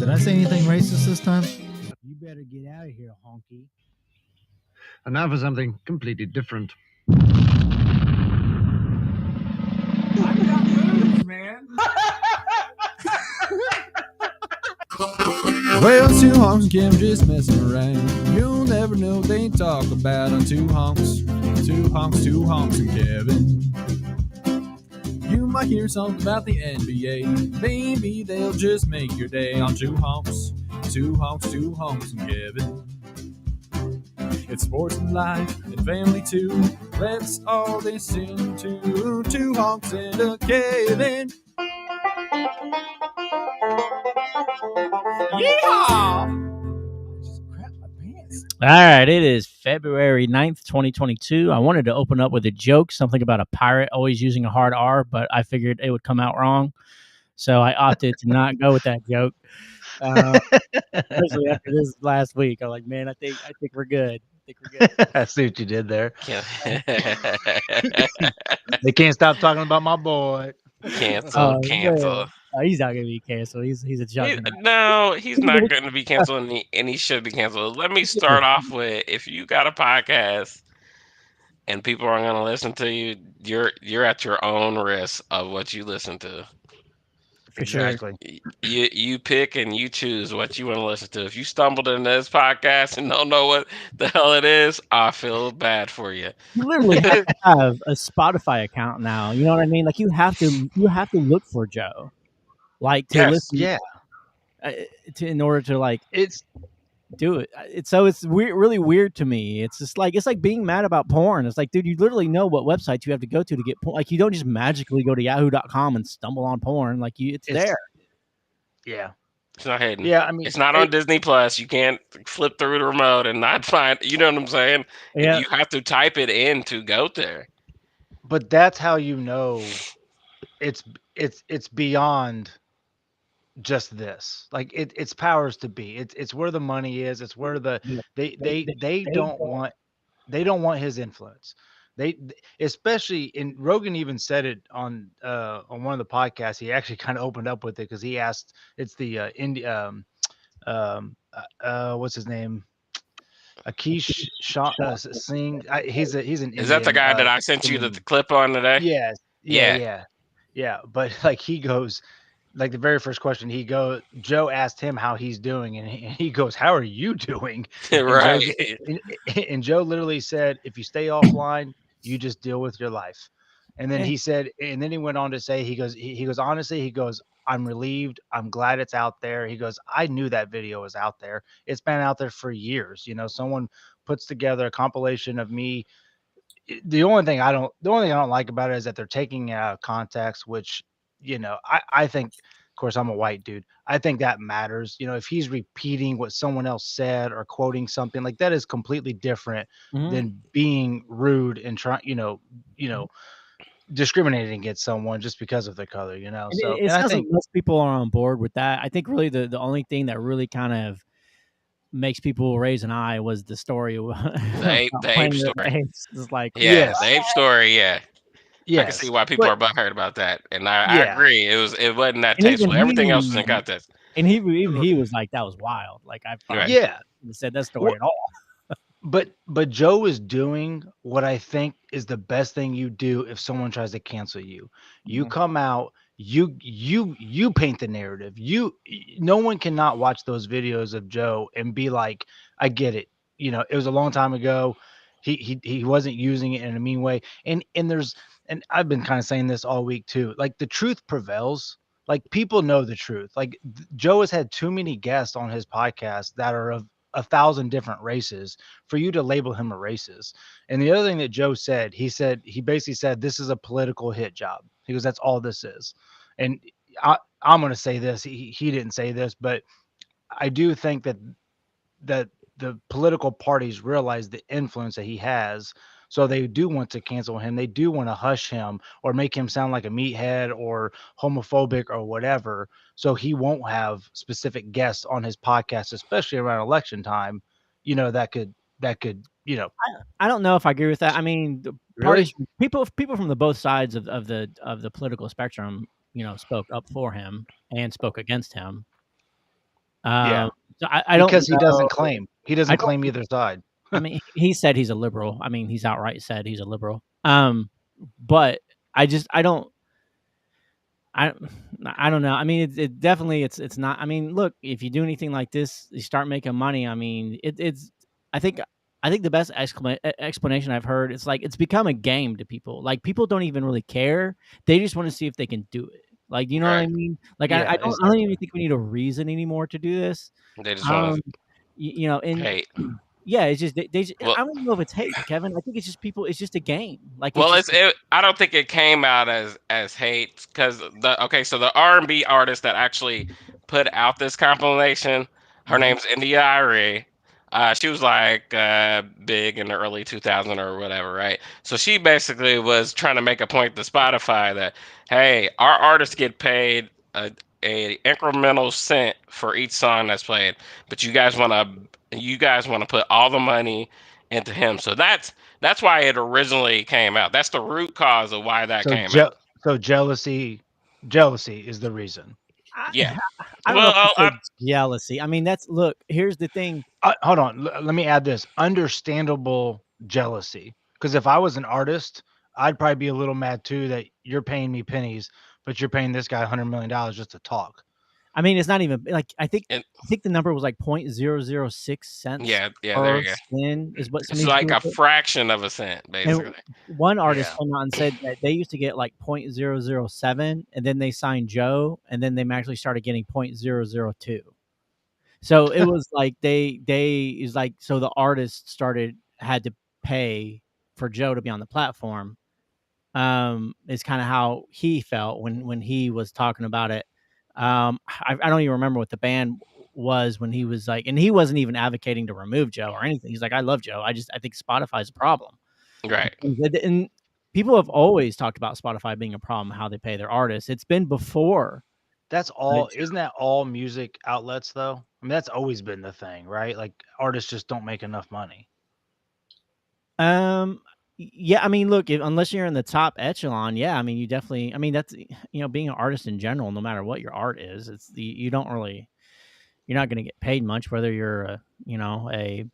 Did I say anything racist this time? You better get out of here, honky. And now for something completely different. I got moves, man. Well, two honks and Kim just messing around. You'll never know what they talk about on two honks. Two honks and Kevin. You might hear something about the NBA. Maybe they'll just make your day on two honks. Two honks and Kevin. It's sports and life and family too. Let's all listen to two honks and a Kevin. Just crap my pants. All right, it is February 9th, 2022. I wanted to open up with a joke, something about a pirate always using a hard R, but I figured it would come out wrong. So I opted to not go with that joke. Especially after this last week. I'm like, man, I think we're good. I see what you did there. Yeah. They can't stop talking about my boy. Cancel. Man. He's not gonna be canceled. He's a juggernaut. No, he's not going to be canceled, and he should be canceled. Let me start off with: if you got a podcast and people are going to listen to you, you're at your own risk of what you listen to. Exactly. You pick and you choose what you want to listen to. If you stumbled into this podcast and don't know what the hell it is, I feel bad for you. You literally have to have a Spotify account now. You know what I mean? Like you have to look for Joe, like to listen. Yeah. In order to like It's do it. It's weird, really weird to me. It's just like it's like being mad about porn. It's like, dude, you literally know what websites you have to go to get porn. Like you don't just magically go to yahoo.com and stumble on porn. Like it's there. Yeah. It's not hidden. Yeah, I mean, it's not on Disney Plus. You can't flip through the remote and not find. You know what I'm saying? Yeah. You have to type it in to go there. But that's how you know it's beyond just this. Like it's powers to be. It's where the money is. It's where they don't want his influence. They especially in Rogan even said it on one of the podcasts. He actually kind of opened up with it because he asked. It's the what's his name? Akish Singh. He's an Indian. Is that the guy that I sent you the clip on today? Yes. Yeah. But like he goes. Like the very first question, Joe asked him how he's doing, and he goes, "How are you doing?" Right. And Joe literally said, "If you stay offline, you just deal with your life." And then he said, and then he went on to say, he goes, honestly, he goes, "I'm relieved. I'm glad it's out there." He goes, "I knew that video was out there. It's been out there for years. You know, someone puts together a compilation of me." The only thing I don't like about it is that they're taking it out of context, which, you know, I think, of course, I'm a white dude. I think that matters. You know, if he's repeating what someone else said or quoting something like that is completely different than being rude and trying, discriminating against someone just because of their color, you know. So it sounds like most people are on board with that. I think really the only thing that really kind of makes people raise an eye was the story. The ape story. It's like, the ape story. Yeah. Yeah, I can see why people are butthurt about that, and I agree. It wasn't that tasteful. Everything else was in context. And he was like, that was wild. Like I said that story at all. But Joe is doing what I think is the best thing you do if someone tries to cancel you. You come out, you paint the narrative. No one cannot watch those videos of Joe and be like, I get it. You know, it was a long time ago. He wasn't using it in a mean way. And I've been kind of saying this all week too. Like the truth prevails. Like people know the truth. Like Joe has had too many guests on his podcast that are of 1,000 different races for you to label him a racist. And the other thing that Joe said, he basically said, this is a political hit job. He goes, that's all this is. And I'm going to say this. He didn't say this, but I do think that the political parties realize the influence that he has. So they do want to cancel him. They do want to hush him or make him sound like a meathead or homophobic or whatever. So he won't have specific guests on his podcast, especially around election time, you know, that could, you know. I don't know if I agree with that. I mean, the parties, people from the both sides of the political spectrum, you know, spoke up for him and spoke against him. Yeah. So I don't Because he know. doesn't claim. He I doesn't don't claim either side. I mean, he said he's a liberal. I mean, he's outright said he's a liberal. But I don't I I don't know. I mean, it definitely it's not. I mean, look, if you do anything like this, you start making money. I mean, it's. I think the best explanation I've heard. It's like it's become a game to people. Like people don't even really care. They just want to see if they can do it. Like you know what I Right. mean? Like Yeah, I don't even think we need a reason anymore to do this. They just want You know, to and hate. yeah, it's just Well, I don't even know if it's hate, Kevin. I think it's just people. It's just a game. Like it's well, just I don't think it came out as hate because so the R&B artist that actually put out this compilation, her name's India Irie. She was like big in the early 2000s or whatever, right? So she basically was trying to make a point to Spotify that hey, our artists get paid a incremental cent for each song that's played, but you guys want to put all the money into him. So that's why it originally came out. That's the root cause of why that So came out. so jealousy is the reason. Yeah. I don't know Well, if it's jealousy. I mean, look. Here's the thing. Hold on. Let me add this. Understandable jealousy. Because if I was an artist, I'd probably be a little mad too that you're paying me pennies, but you're paying this guy $100 million just to talk. I mean, it's not even like I think and, the number was like 0.006 cents yeah, there per you go. spin is what some of It's these like people a get. fraction of a cent, And basically. one artist Yeah. came out and said that they used to get like 0.007, and then they signed Joe, and then they actually started getting 0.002. So it was like they is like so the artist had to pay for Joe to be on the platform. Is kind of how he felt when he was talking about it. I don't even remember what the band was when he was like, and he wasn't even advocating to remove Joe or anything. He's like, I love Joe. I think Spotify's a problem. Right. And people have always talked about Spotify being a problem, how they pay their artists. It's been before. That's all. Isn't that all music outlets though? I mean, that's always been the thing, right? Like artists just don't make enough money. Yeah, I mean, look, unless you're in the top echelon, yeah, I mean, you definitely, I mean, that's being an artist in general, no matter what your art is, you don't really, you're not going to get paid much, whether you're a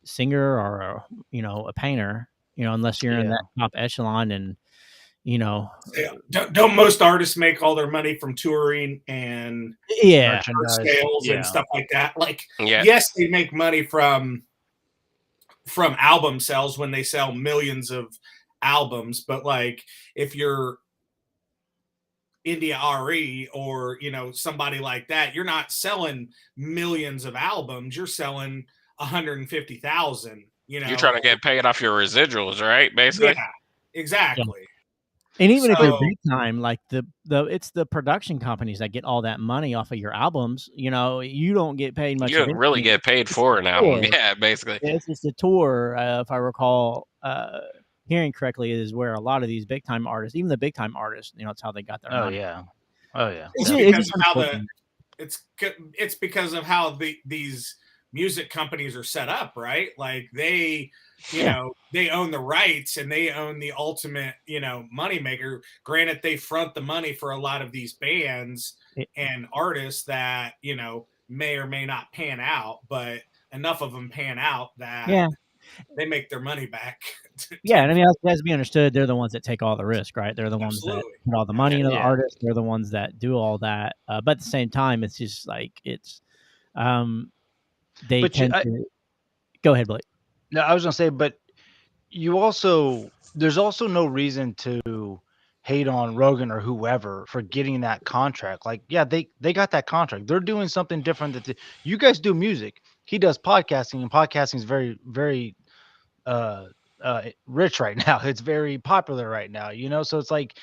singer or a painter, unless you're in that top echelon, and don't most artists make all their money from touring and merchandise sales and stuff like that? Like, Yeah. yes, they make money from album sales when they sell millions of albums, but like if you're India RE or somebody like that, you're not selling millions of albums, you're selling 150,000. You're trying to get paid off your residuals, right? Basically. Yeah, exactly. Yeah. And even if you're big time, like it's the production companies that get all that money off of your albums. You don't get paid much. You don't really get paid for an album. Yeah, basically. It's just a tour. If I recall hearing correctly, is where a lot of these big time artists, even the big time artists, it's how they got their money. Oh yeah. It's because of how these music companies are set up, right? Like they they own the rights and they own the ultimate money maker. Granted, they front the money for a lot of these bands and artists that may or may not pan out, but enough of them pan out that they make their money back. And I mean, it has to be understood, they're the ones that take all the risk, right? They're the ones that put all the money into the artist. They're the ones that do all that. But at the same time, it's just like they tend to go ahead, Blake. No, I was gonna say, but there's also no reason to hate on Rogan or whoever for getting that contract. Like, yeah, they got that contract. They're doing something different. You guys do music. He does podcasting, and podcasting is very, very rich right now. It's very popular right now, so it's like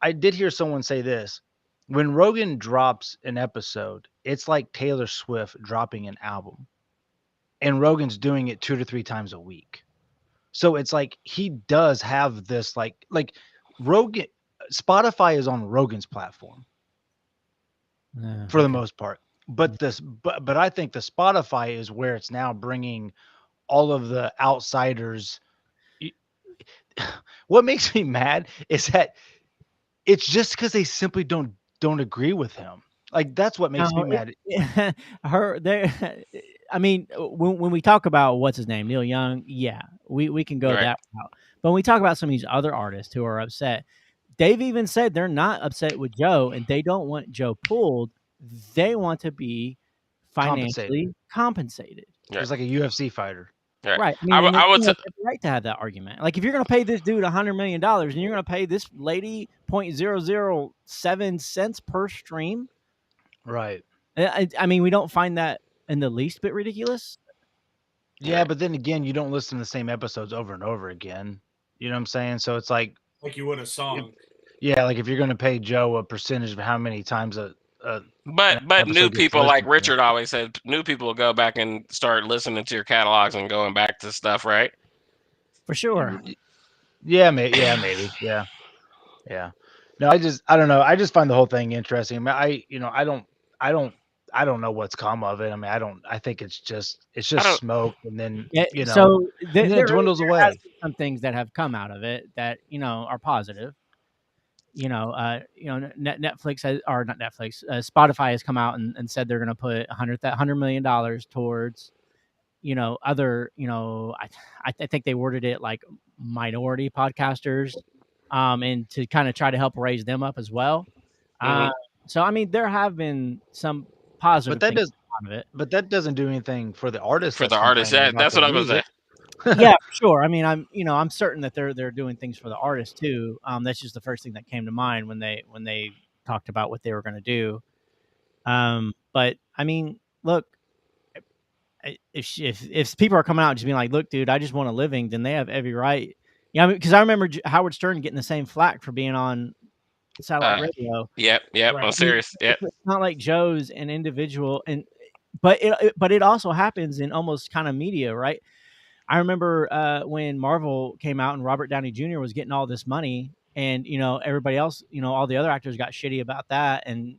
I did hear someone say this: when Rogan drops an episode, it's like Taylor Swift dropping an album, and Rogan's doing it 2 to 3 times a week. So it's like he does have this like Rogan. Spotify is on Rogan's platform for the most part, but I think the Spotify is where it's now bringing all of the outsiders. What makes me mad is that it's just because they simply don't agree with him. Like that's what makes me No, mad. her there. I mean, when we talk about what's his name, Neil Young, yeah, we can go Right. that route. But when we talk about some of these other artists who are upset, they've even said they're not upset with Joe and they don't want Joe pulled. They want to be financially compensated. Right. It's like a UFC fighter. Right. Right. I mean, and I would they say, have the right to have that argument. Like, if you're going to pay this dude $100 million and you're going to pay this lady 0.007 cents per stream, Right. I mean, we don't find that in the least bit ridiculous. Yeah, Right. but then again, you don't listen to the same episodes over and over again. You know what I'm saying? So it's like you would a song. yeah, like if you're going to pay Joe a percentage of how many times but episode new gets people, like listened to. Richard always said, new people will go back and start listening to your catalogs and going back to stuff, right? For sure. Yeah, maybe. Yeah. No, I don't know. I just find the whole thing interesting. I mean, I don't know what's come of it. I mean, I think it's just I don't. smoke, and then Yeah, you know, so and then it dwindles there away. has been some things that have come out of it that are positive. Netflix has, or not Netflix, Spotify has come out and said they're going to put $100 million towards other I think they worded it like minority podcasters, and to kind of try to help raise them up as well. Mhm. So I mean, there have been some positive But that things does, out of it. but that doesn't do anything for the artist For that's the artist, complaining about that's the what I was music. saying. Yeah, for sure. I mean, I'm certain that they're doing things for the artist too. That's just the first thing that came to mind when they talked about what they were going to do. But I mean, look, if people are coming out and just being like, "Look, dude, I just want a living," then they have every right. Yeah, because I remember Howard Stern getting the same flack for being on satellite radio. Yep. Right. I'm serious. Yep. It's not like Joe's an individual, but it also happens in almost kind of media, right? I remember when Marvel came out and Robert Downey Jr. was getting all this money, and everybody else, all the other actors got shitty about that, and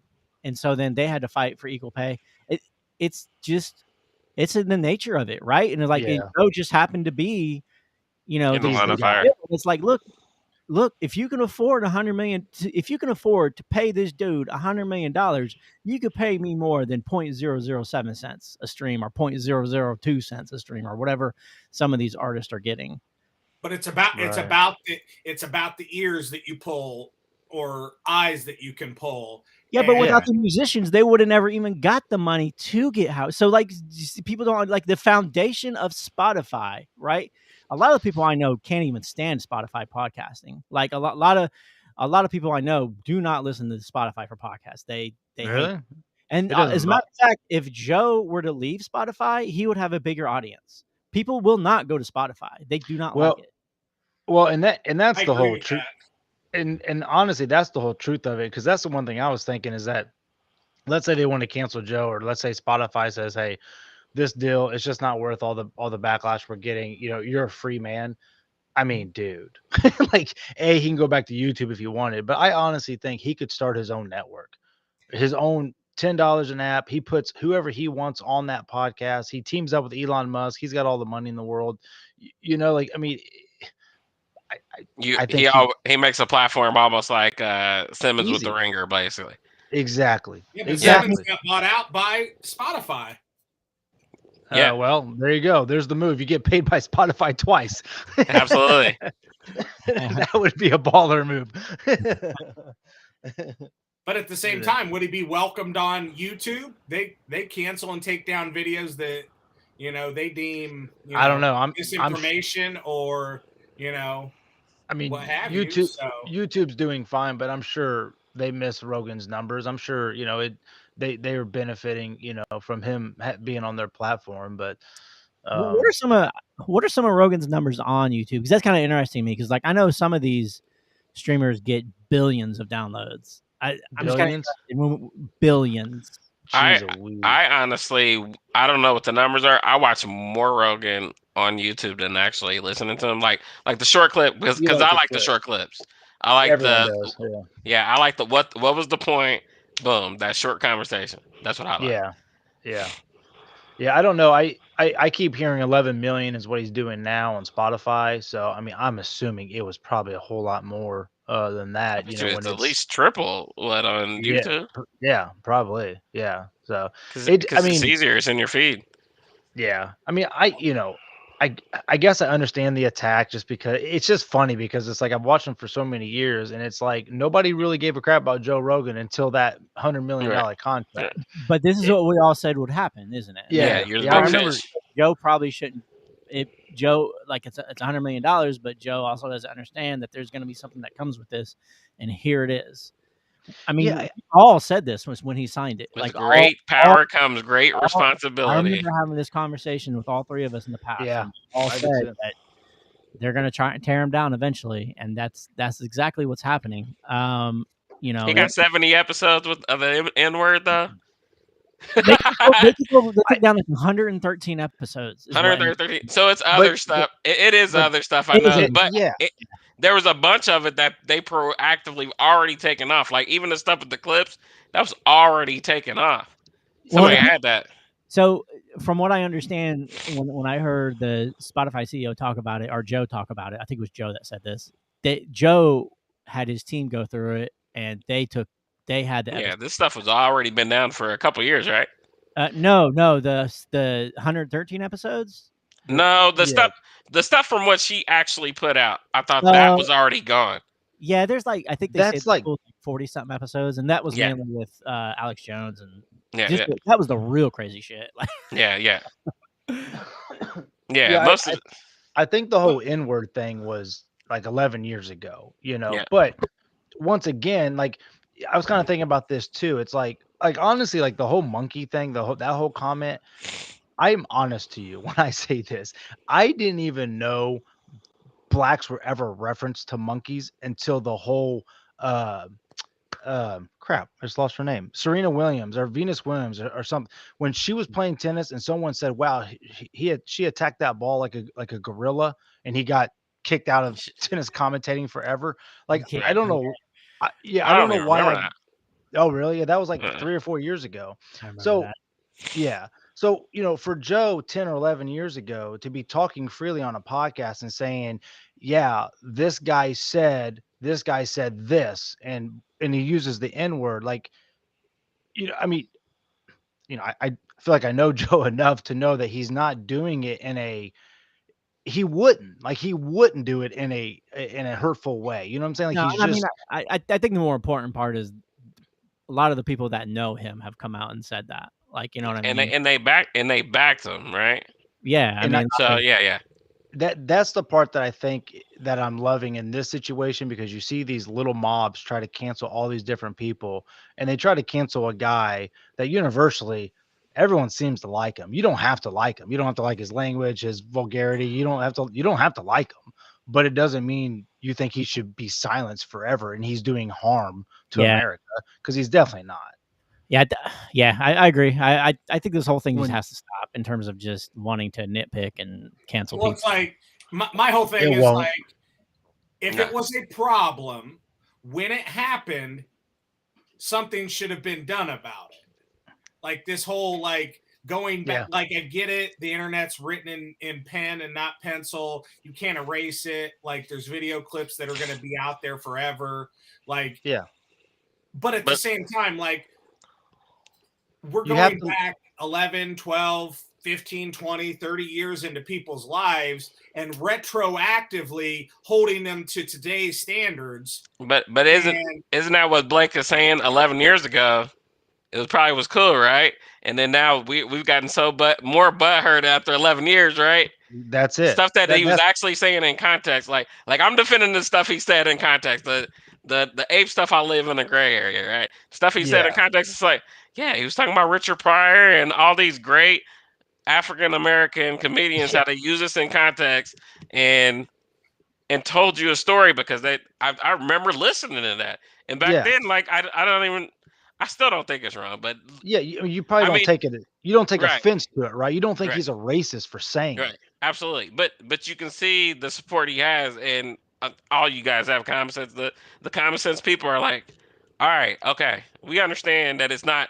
so then they had to fight for equal pay. It's in the nature of it, right? And it's like, and Joe just happened to be, In the this line of guy. fire. It's like, look, if you can afford $100 million, if you can afford to pay this dude $100 million, you could pay me more than 0.007 cents a stream or 0.002 cents a stream or whatever some of these artists are getting. But it's about the ears that you pull or eyes that you can pull. Yeah, but without the musicians, they would have never even got the money to get housed. So, like, people don't like the foundation of Spotify, right? A lot of people I know can't even stand Spotify podcasting. Like a lot of people I know do not listen to Spotify for podcasts. They Really? hate it. And as a matter of fact, if Joe were to leave Spotify, he would have a bigger audience. People will not go to Spotify. They do not like it. Well, and that's I the agree whole with truth. that. And honestly, that's the whole truth of it. Because that's the one thing I was thinking is that, let's say they want to cancel Joe, or let's say Spotify says, "Hey, this deal is just not worth all the backlash we're getting. You're a free man." I mean, dude, like, he can go back to YouTube if he wanted, but I honestly think he could start his own network, his own $10 an app. He puts whoever he wants on that podcast. He teams up with Elon Musk. He's got all the money in the world. Like, I mean, I think he makes a platform almost like Simmons with Easy. the Ringer, basically. Exactly. Yeah, but Exactly. Simmons got bought out by Spotify. Yeah. Well, there you go. There's the move. You get paid by Spotify twice. Absolutely. That would be a baller move. But at the same time, would he be welcomed on YouTube? They cancel and take down videos that they deem I don't know. I'm misinformation or I mean, what have YouTube you. So. YouTube's doing fine, but I'm sure they miss Rogan's numbers. I'm sure they are benefiting from him being on their platform. But what are some of Rogan's numbers on YouTube? Because that's kind of interesting to me. Because like I know some of these streamers get billions of downloads. I'm just kind of billions. I honestly, I don't know what the numbers are. I watch more Rogan on YouTube than actually listening to him. Like the short clip, because I like the short clips. I like I like the what was the point? Boom, that short conversation. That's what I like. Yeah. I don't know. I keep hearing 11 million is what he's doing now on Spotify. So I mean, I'm assuming it was probably a whole lot more than that. I You bet know, you when it's at it's least triple what on yeah, YouTube yeah, probably, yeah. So because I it's mean, easier. It's in your feed. yeah. I mean, I guess I understand the attack just because it's just funny because it's like I've watched him for so many years, and it's like nobody really gave a crap about Joe Rogan until that $100 million Right. contract. But this is It- what we all said would happen, isn't it? Yeah, Yeah, you're the yeah. I big remember. fish. Joe probably shouldn't. If Joe, like it's $100 million, but Joe also doesn't understand that there's going to be something that comes with this, and here it is. I mean, Yeah, we all said this was when he signed it. With Like great power comes great I responsibility. remember having this conversation with all three of us in the past, yeah. and we all I said did too. that they're going to try and tear him down eventually, and that's exactly what's happening. You know, He got 70 episodes with the N word though. they took down like 113 episodes. Is what 113. So it's But other stuff. It is but other stuff. I it is know, other but yeah, there was a bunch of it that they proactively already taken off. Like even the stuff with the clips that was already taken off. Well, Somebody had that. so from what I understand, when I heard the Spotify CEO talk about it, or Joe talk about it, I think it was Joe that said this. That Joe had his team go through it, and they had the Yeah, episode. this stuff was already been down for a couple years, right? No, the 113 episodes. No, yeah. the stuff from what she actually put out, I thought that Uh, was already gone. yeah, there's like I think they said That's like 40 something episodes, and that was Yeah. mainly with Alex Jones, and Yeah, that was the real crazy shit. Like, yeah. yeah. Most of I think the whole N-word thing was like 11 years ago, you know. Yeah. But once again, like I was kind of thinking about this too. It's like honestly, like the whole monkey thing, that whole comment. I'm honest to you when I say this. I didn't even know blacks were ever referenced to monkeys until the whole uh crap, I just lost her name. Serena Williams or Venus Williams or something. When she was playing tennis and someone said, "Wow, she attacked that ball like a gorilla," and he got kicked out of tennis commentating forever. Like you I can't don't do know. I I don't don't know even why remember that. that. Oh, really? Yeah, that was like Uh-uh. 3 or 4 years ago. I remember So that. yeah. So, you know, for Joe 10 or 11 years ago to be talking freely on a podcast and saying, yeah, this guy said this, and he uses the N-word, like, you know, I mean, you know, I feel like I know Joe enough to know that he's not doing it in a he wouldn't do it in a hurtful way. You know what I'm saying? Like No, he's I mean, just I think the more important part is a lot of the people that know him have come out and said that. Like, you know what I And mean? they backed them, right? Yeah, I and mean, So yeah. that's the part that I think that I'm loving in this situation, because you see these little mobs try to cancel all these different people, and they try to cancel a guy that universally everyone seems to like him. You don't have to like him. You don't have to like his language, his vulgarity. You don't have to like him, but it doesn't mean you think he should be silenced forever and he's doing harm to Yeah. America, because he's definitely not. yeah, I agree. I think this whole thing just When- has to stop in terms of just wanting to nitpick and cancel Well, people. it's like my whole thing It is won't. like, if No. it was a problem when it happened, something should have been done about it. Like this whole like going back, Yeah. like I get it. The internet's written in pen and not pencil. You can't erase it. Like there's video clips that are going to be out there forever. Like, Yeah. but at the same time, like we're You have going to- back 11, 12, 15, 20, 30 years into people's lives and retroactively holding them to today's standards. But isn't that what Blake is saying 11 years ago? It probably was cool, right? And then now we've gotten more butthurt after 11 years, right? That's it. Stuff that he was That's- actually saying in context, like I'm defending the stuff he said in context. The ape stuff, I live in a gray area, right? Stuff he said in Yeah. context, it's like, yeah, he was talking about Richard Pryor and all these great African American comedians, how they use this in context and told you a story, because I remember listening to that. And back then, like I still don't think it's wrong, but Yeah, you probably I don't mean- take it. You don't take Right. offense to it, right? You don't think Right. he's a racist for saying right, it. absolutely. But you can see the support he has, and all you guys have common sense. The common sense people are like, all right, okay, we understand that it's not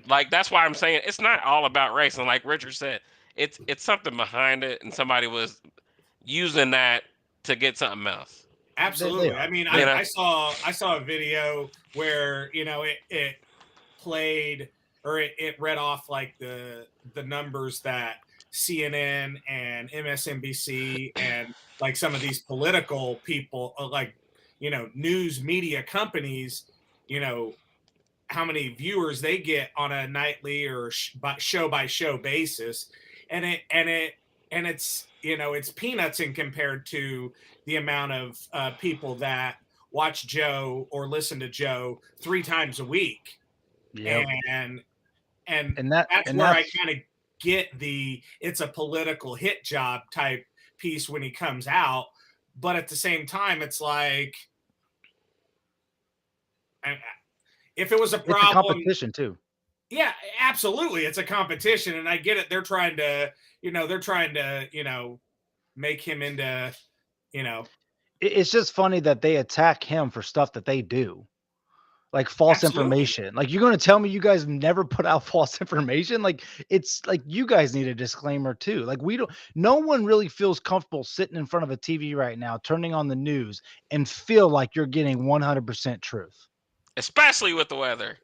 like, that's why I'm saying it's not all about race. And like Richard said, it's something behind it, and somebody was using that to get something else. Absolutely. I are. mean, You know, I saw a video where it played or it read off like the numbers that CNN and MSNBC and like some of these political people like news media companies, you know how many viewers they get on a nightly or show by show basis, and it's it's peanuts in compared to the amount of people that watch Joe or listen to Joe 3 times a week. Yep. and And that that's and where I that's kind of get it's a political hit job type piece when he comes out, but at the same time it's like if it was a it's a problem. competition too. Yeah, absolutely. It's a competition, and I get it. They're trying to, make him into, It's just funny that they attack him for stuff that they do. Like false absolutely. information. Like, you're gonna tell me you guys never put out false information? Like, it's like you guys need a disclaimer too. Like, no one really feels comfortable sitting in front of a TV right now, turning on the news and feel like you're getting 100% truth. especially with the weather.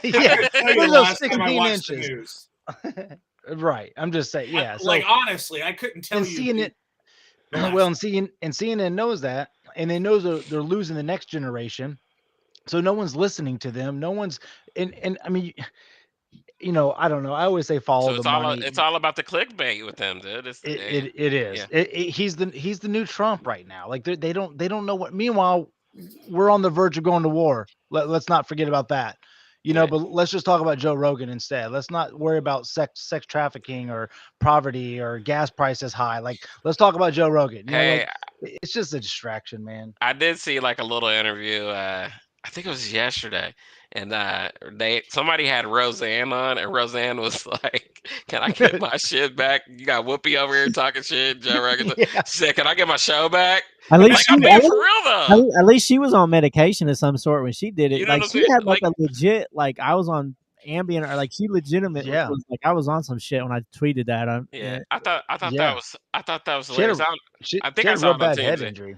Yeah, I couldn't tell you look the at those last time I 16 watched the inches. news. Right. I'm just saying, yeah. So, Like honestly, I couldn't tell and you. seeing it, the last well, and CNN knows that, and they know they're losing the next generation. So no one's listening to them. No one's, and I mean, I don't know. I always say follow So the money. it's all about the clickbait with them, dude. It is. Yeah. He's the new Trump right now. Like, they don't know what. Meanwhile, we're on the verge of going to war. Let's not forget about that. Yeah. But let's just talk about Joe Rogan instead. Let's not worry about sex trafficking or poverty or gas prices high. Like, let's talk about Joe Rogan. Hey, It's just a distraction, man. I did see like a little interview. I think it was yesterday, and somebody had Roseanne on, and Roseanne was like, "Can I get my shit back? You got Whoopi over here talking shit." Joe Rogan Yeah. said, "Can I get my show back?" At Like, least I'm being for real though. At least she was on medication of some sort when she did it. You know Like, what I'm she saying? had like Like, a legit, like, I was on Ambien, or like she legitimately Yeah. was like, I was on some shit when I tweeted that. yeah, I thought Yeah. that was She had hilarious. I think she I had a saw real it on bad head TMZ. injury.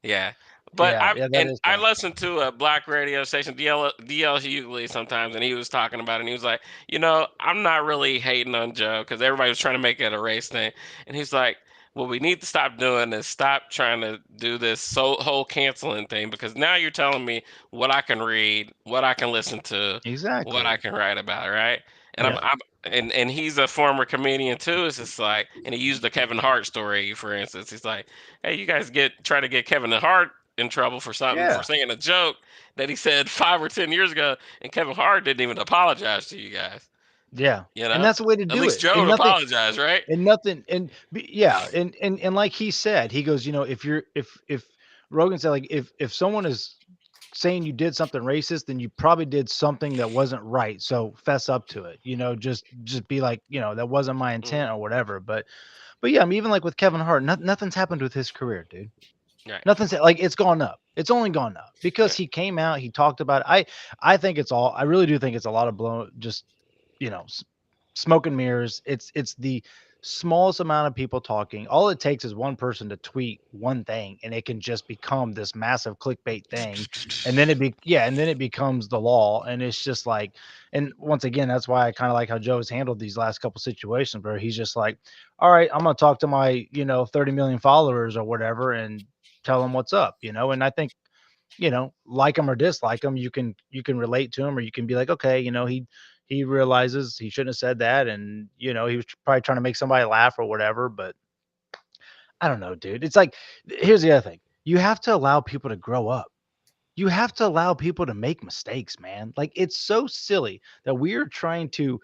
Yeah, but Yeah, that is I bad. listened to a black radio station, DL Hughley, sometimes, and he was talking about it. And he was like, I'm not really hating on Joe because everybody was trying to make it a race thing, and he's like, what we need to stop doing is stop trying to do this whole canceling thing, because now you're telling me what I can read, what I can listen to, Exactly. what I can write about, right? And Yeah. and he's a former comedian too. It's just like, and he used the Kevin Hart story, for instance. He's like, hey, you guys try to get Kevin Hart in trouble for something, Yeah. for saying a joke that he said 5 or 10 years ago, and Kevin Hart didn't even apologize to you guys. Yeah. You know, And that's the way to at do least it. Joe And would nothing apologize, right? and nothing yeah, and like he said, he goes, if Rogan said, like, if someone is saying you did something racist, then you probably did something that wasn't right. So fess up to it. Just be like, that wasn't my intent or whatever. But yeah, I mean, even like with Kevin Hart, nothing's happened with his career, dude. Right. Nothing's like, it's gone up. It's only gone up because he came out, he talked about it. I think I really do think it's a lot of just, smoke and mirrors. It's the smallest amount of people talking. All it takes is one person to tweet one thing, and it can just become this massive clickbait thing. And then it becomes the law. And it's just like, and once again, that's why I kind of like how Joe has handled these last couple situations where he's just like, all right, I'm gonna talk to my 30 million followers or whatever and tell them what's up. And I think, like him or dislike him, you can relate to him, or you can be like, okay, he realizes he shouldn't have said that, and he was probably trying to make somebody laugh or whatever. But I don't know, dude. It's like, here's the other thing: you have to allow people to grow up. You have to allow people to make mistakes, man. Like, it's so silly that we are trying to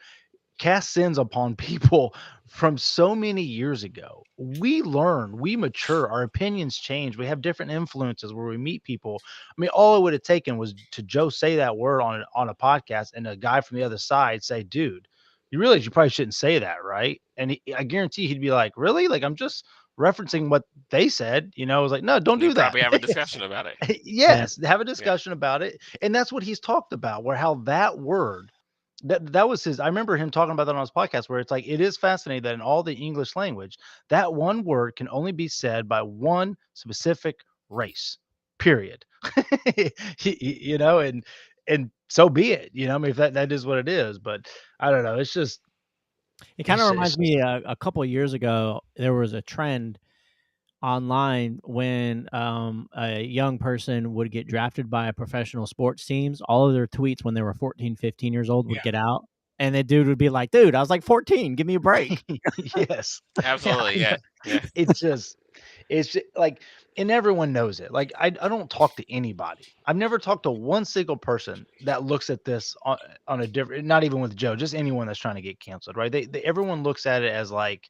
cast sins upon people from so many years ago. We learn, we mature, our opinions change. We have different influences where we meet people. I mean, all it would have taken was to Joe say that word on a podcast, and a guy from the other side say, dude, you realize you probably shouldn't say that, right? And I guarantee he'd be like, really? Like, I'm just referencing what they said. I was like, no, don't do that. Probably have a discussion about it. Yes, have a discussion about it. And that's what he's talked about, where how that word, that was his. I remember him talking about that on his podcast, where it's like, it is fascinating that in all the English language, that one word can only be said by one specific race. Period. You know, and so be it. You know, I mean, if that is what it is, but I don't know. It's just It kind of it's reminds just me a couple of years ago, there was a trend online when a young person would get drafted by a professional sports teams. All of their tweets when they were 14, 15 years old would Yeah. get out. And the dude would be like, dude, I was like 14. Give me a break. yes, Absolutely, yeah. It's just like, and everyone knows it. Like I don't talk to anybody. I've never talked to one single person that looks at this on a different. Not even with Joe, just anyone that's trying to get canceled, right? They everyone looks at it as like,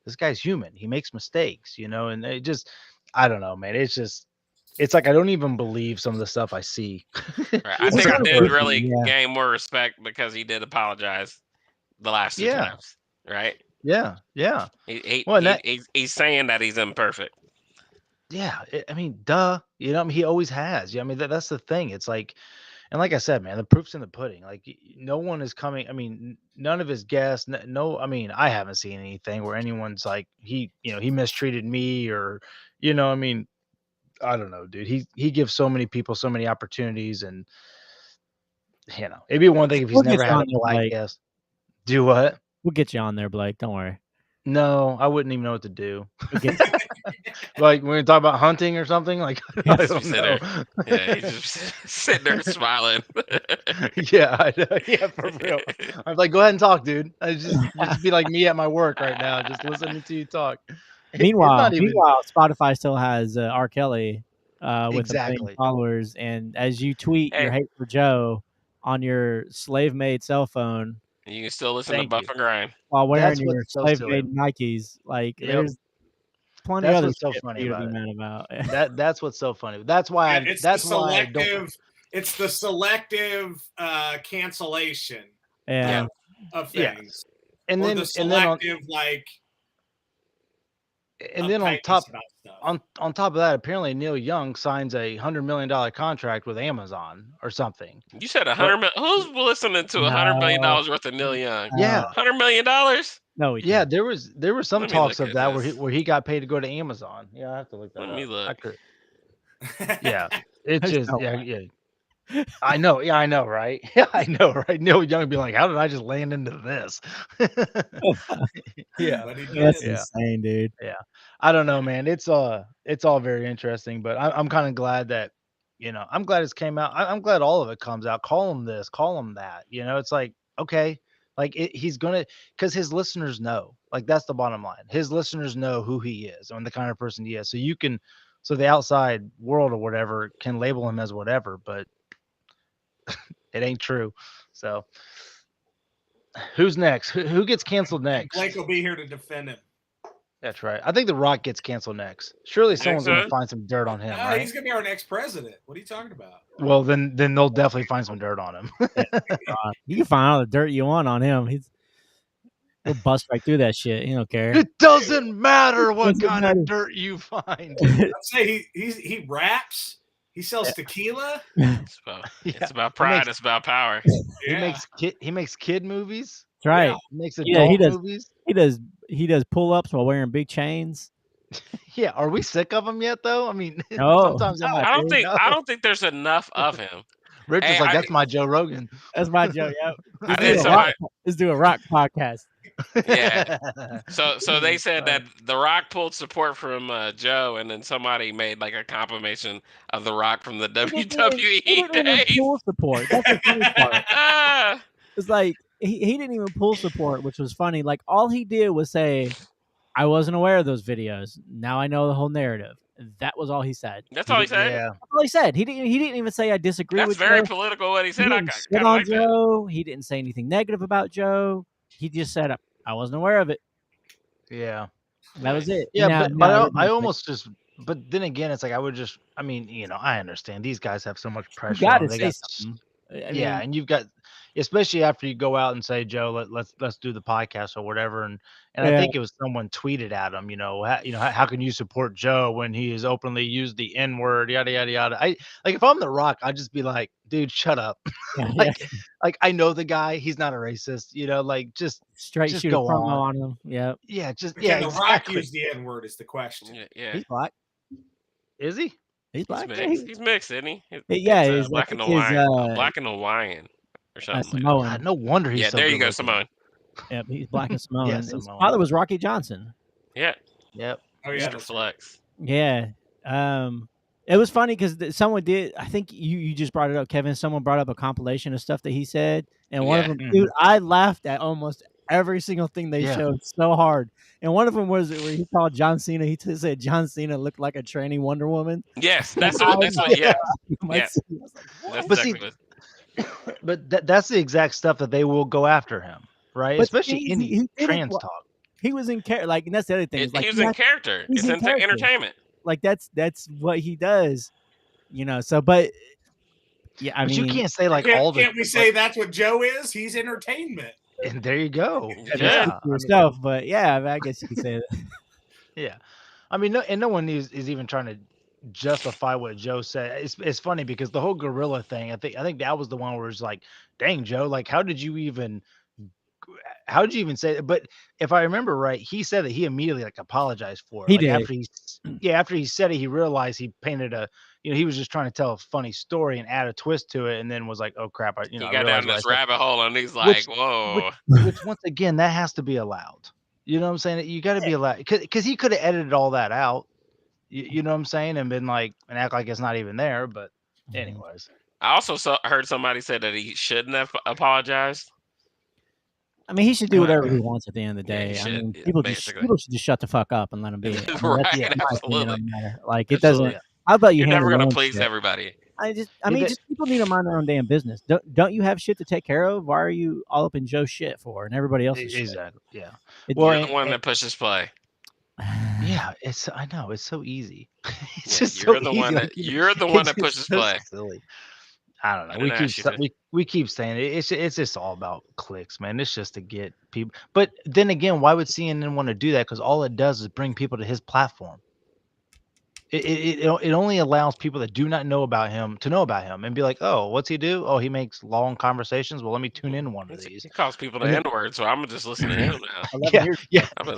this guy's human. He makes mistakes, you know, and it just, I don't know, man. It's like I don't even believe some of the stuff I see. Right. I It's think I kinda did goofy, really yeah. gain more respect because he did apologize the last two Yeah. times, right? Yeah, yeah. He, Well, and that, he's saying that he's imperfect. yeah. I mean, duh. You know, I mean, he always has. Yeah, I mean, that's the thing. It's like, and like I said, man, the proof's in the pudding. Like, no one is coming. I mean, none of his guests. No, I mean, I haven't seen anything where anyone's like, he mistreated me, or, I mean, I don't know, dude. He gives so many people so many opportunities, and it'd be one thing if he's We'll get never you had a on there, black Blake. guest. Do what? We'll get you on there, Blake. Don't worry. No, I wouldn't even know what to do. We'll get Like when we talk about hunting or something, like I Just don't sit know. there. Yeah, he's just sitting there smiling. Yeah, I know. Yeah, for real. I'm like, go ahead and talk, dude. I just be like me at my work right now, just listening to you talk. It's Meanwhile, not even Spotify still has R. Kelly with 1 million exactly. followers, and as you tweet your Hey. hate for Joe on your slave-made cell phone You can still listen Thank to you. Buff and Grind. while wearing That's your what's so silly. slave-made Nikes, like Yep. there's plenty That's other what's so shit for funny you to about be it. mad about. That's what's so funny. That's why It's that's the why I don't. selective. It's the selective cancellation Yeah. of Yeah. things, And or then the and then on selective and then on uptightness top about stuff. on top of that, apparently Neil Young signs a $100 million contract with Amazon or something. You said $100 million. Who's listening to $100 million worth of Neil Young? Yeah. $100 million? No, he Yeah, didn't. there were some Let me talks look of at that this. where he got paid to go to Amazon. Yeah, I have to look that Let up. me look. I could, yeah, it's There's just no yeah, way. yeah. I know, yeah, I know, right? Yeah, I know, right? Neil Young would be like, how did I just land into this? Yeah, But he That's did. Yeah. insane, dude. yeah. I don't know, man. It's all very interesting, but I'm kind of glad that I'm glad it came out. I'm glad all of it comes out. Call him this, call him that. It's like, okay, like he's gonna, because his listeners know. Like that's the bottom line. His listeners know who he is and the kind of person he is. So the outside world or whatever can label him as whatever, but it ain't true. So who's next? Who gets canceled And next? Blake will be here to defend him. That's right. I think The Rock gets canceled next. Surely someone's going so? to find some dirt on him, No, right? he's gonna be our next president. What are you talking about? Well, then they'll definitely find some dirt on him. You can find all the dirt you want on him. He'll bust right through that shit. He don't care. It doesn't matter what Doesn't kind matter. of dirt you find. I'd say he raps. He sells tequila. It's Yeah. about pride. It's about power. Yeah. He makes kid movies. That's right. Yeah. He makes Yeah, adult he does. movies. He does pull-ups while wearing big chains. Yeah, are we sick of him yet though? I mean, No. sometimes I'm like, I don't think no. I don't think there's enough of him. Rich is Hey, like, I- that's my Joe Rogan. That's my joke. Yep. I did Let's do a rock podcast. Yeah. So they said that The Rock pulled support from Joe, and then somebody made like a confirmation of The Rock from the He WWE didn't even days. pull support. That's the funny part. Ah, It's like he didn't even pull support, which was funny. Like all he did was say, "I wasn't aware of those videos. Now I know the whole narrative." That was all he said. That's all he said. Yeah. That's all he said. He didn't even say I disagree That's with very Joe. political what he He said. I didn't kind shit of on like that. Joe. He didn't say anything negative about Joe. He just said I wasn't aware of it. Yeah. That was it. Yeah, Now- but now I everybody's like, almost just. But then again, it's like I would just. I mean, I understand these guys have so much you pressure. got on to them. They say got something. I yeah, mean, and you've got, especially after you go out and say, Joe, let's do the podcast or whatever, and I Yeah. think it was someone tweeted at him, how can you support Joe when he has openly used the N word, yada yada yada. I like if I'm The Rock, I'd just be like, dude, shut up. yeah, like I know the guy, he's not a racist, like just straight just shoot a go promo on. on him. Yeah, yeah, just Can yeah, The Rock exactly. use the N word is the question. Yeah. he's black. Is he? He's black. Yeah, mixed. He's mixed, isn't he? yeah, It's I black and think his Hawaiian, black and Hawaiian, or something like that. Samoan. God, no wonder he's Yeah, so there good you go, looking. Simone. Yeah, he's black and Samoan. Yeah, His Samoan. father was Rocky Johnson. Yeah, Yep. Oh yeah, Mr. that's Flex. Yeah. It was funny because someone did. I think you just brought it up, Kevin. Someone brought up a compilation of stuff that he said, and one of Yeah. them, dude, I laughed at almost every single thing they Yeah. showed so hard. And one of them was where he called John Cena. He said John Cena looked like a tranny Wonder Woman. Yes, that's what. Yeah, yeah. That's But see, exactly what. but that's the exact stuff that they will go after him, right? But Especially he any did it trans well. talk. He was in character, like, and that's the other thing. Is like He was in character. he's It's in character. entertainment. Like that's what he does, you know. So, but yeah, I But mean, you can't say like all the. Can't we say that's what Joe is? He's entertainment. And there you go. Yeah. speak for yourself. But yeah, I mean, I guess you could say that. Yeah, I mean, no one is even trying to justify what Joe said. It's funny because the whole gorilla thing. I think that was the one where it's like, dang, Joe, like how did you even say it? But if I remember right, he said that he immediately like apologized for it. He like, did. After he said it, he realized he painted he was just trying to tell a funny story and add a twist to it, and then was like, oh crap, He got down this rabbit hole and he's like, Which- whoa. which once again, that has to be allowed. You know what I'm saying? You got to be allowed because he could have edited all that out. You know what I'm saying? And been like, and act like it's not even there. But anyways, I also heard somebody say that he shouldn't have apologized. I mean, he should do whatever he wants at the end of the Yeah, he day. I should, mean, yeah, people basically. should just shut the fuck up and let him be. I mean, that's Right, my opinion absolutely. on the matter. Like it Absolutely. doesn't. How about you? You're never handle your gonna own please shit? everybody. I mean, just people need to mind their own damn business. Don't you have shit to take care of? Why are you all up in Joe's shit for and everybody else's shit? exactly. Yeah. You're the one that pushes play. Yeah, I know it's so easy. It's Yeah, just you're so the easy. one like, that you're the one that it's pushes so play. silly. I don't know. I didn't ask you to. We keep saying it. It's just all about clicks, man. It's just to get people. But then again, why would CNN want to do that? Because all it does is bring people to his platform. It only allows people that do not know about him to know about him and be like, oh, what's he do? Oh, he makes long conversations. Well, let me tune in one of these. He calls people the N-word, so I'm gonna just listen to him now. Yeah. I've been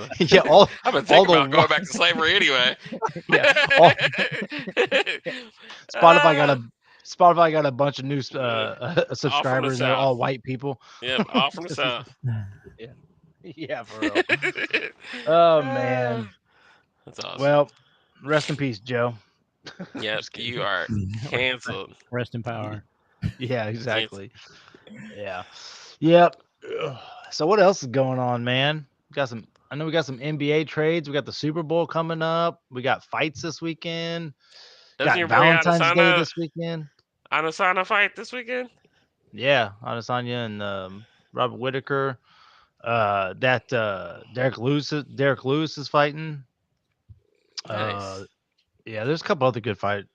All thinking the about going back to slavery anyway. Yeah. Spotify got a bunch of new subscribers. And they're all white people. Yep, all from the south. Yeah, for real. Oh man, that's awesome. Well, rest in peace, Joe. Yep, you are canceled. Rest in power. Yeah, exactly. Yeah. Yep. So what else is going on, man? I know we got some NBA trades. We got the Super Bowl coming up. We got fights this weekend. Doesn't Got Valentine's Day Adesanya this weekend. Adesanya fight this weekend? Yeah, Adesanya and Robert Whitaker. Derek Lewis is fighting. Nice. Yeah, there's a couple other good fights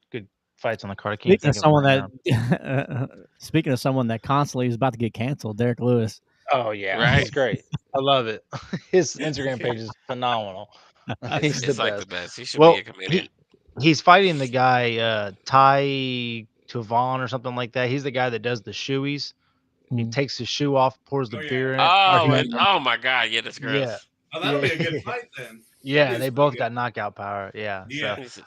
on the card. I can't Speaking think of of someone them right that, speaking of someone that constantly is about to get canceled, Derek Lewis. now. Oh yeah, Right. He's great. I love it. His Instagram page is phenomenal. He's It's the like best. the best. He should Well, be a comedian. He's fighting the guy Ty Tuvon or something like that. He's the guy that does the shoeies. He takes his shoe off, pours the beer in it. Oh my god, yeah, that's gross. Yeah. Oh, that'll be a good fight then. Yeah, they both got knockout power. Yeah. Yeah. So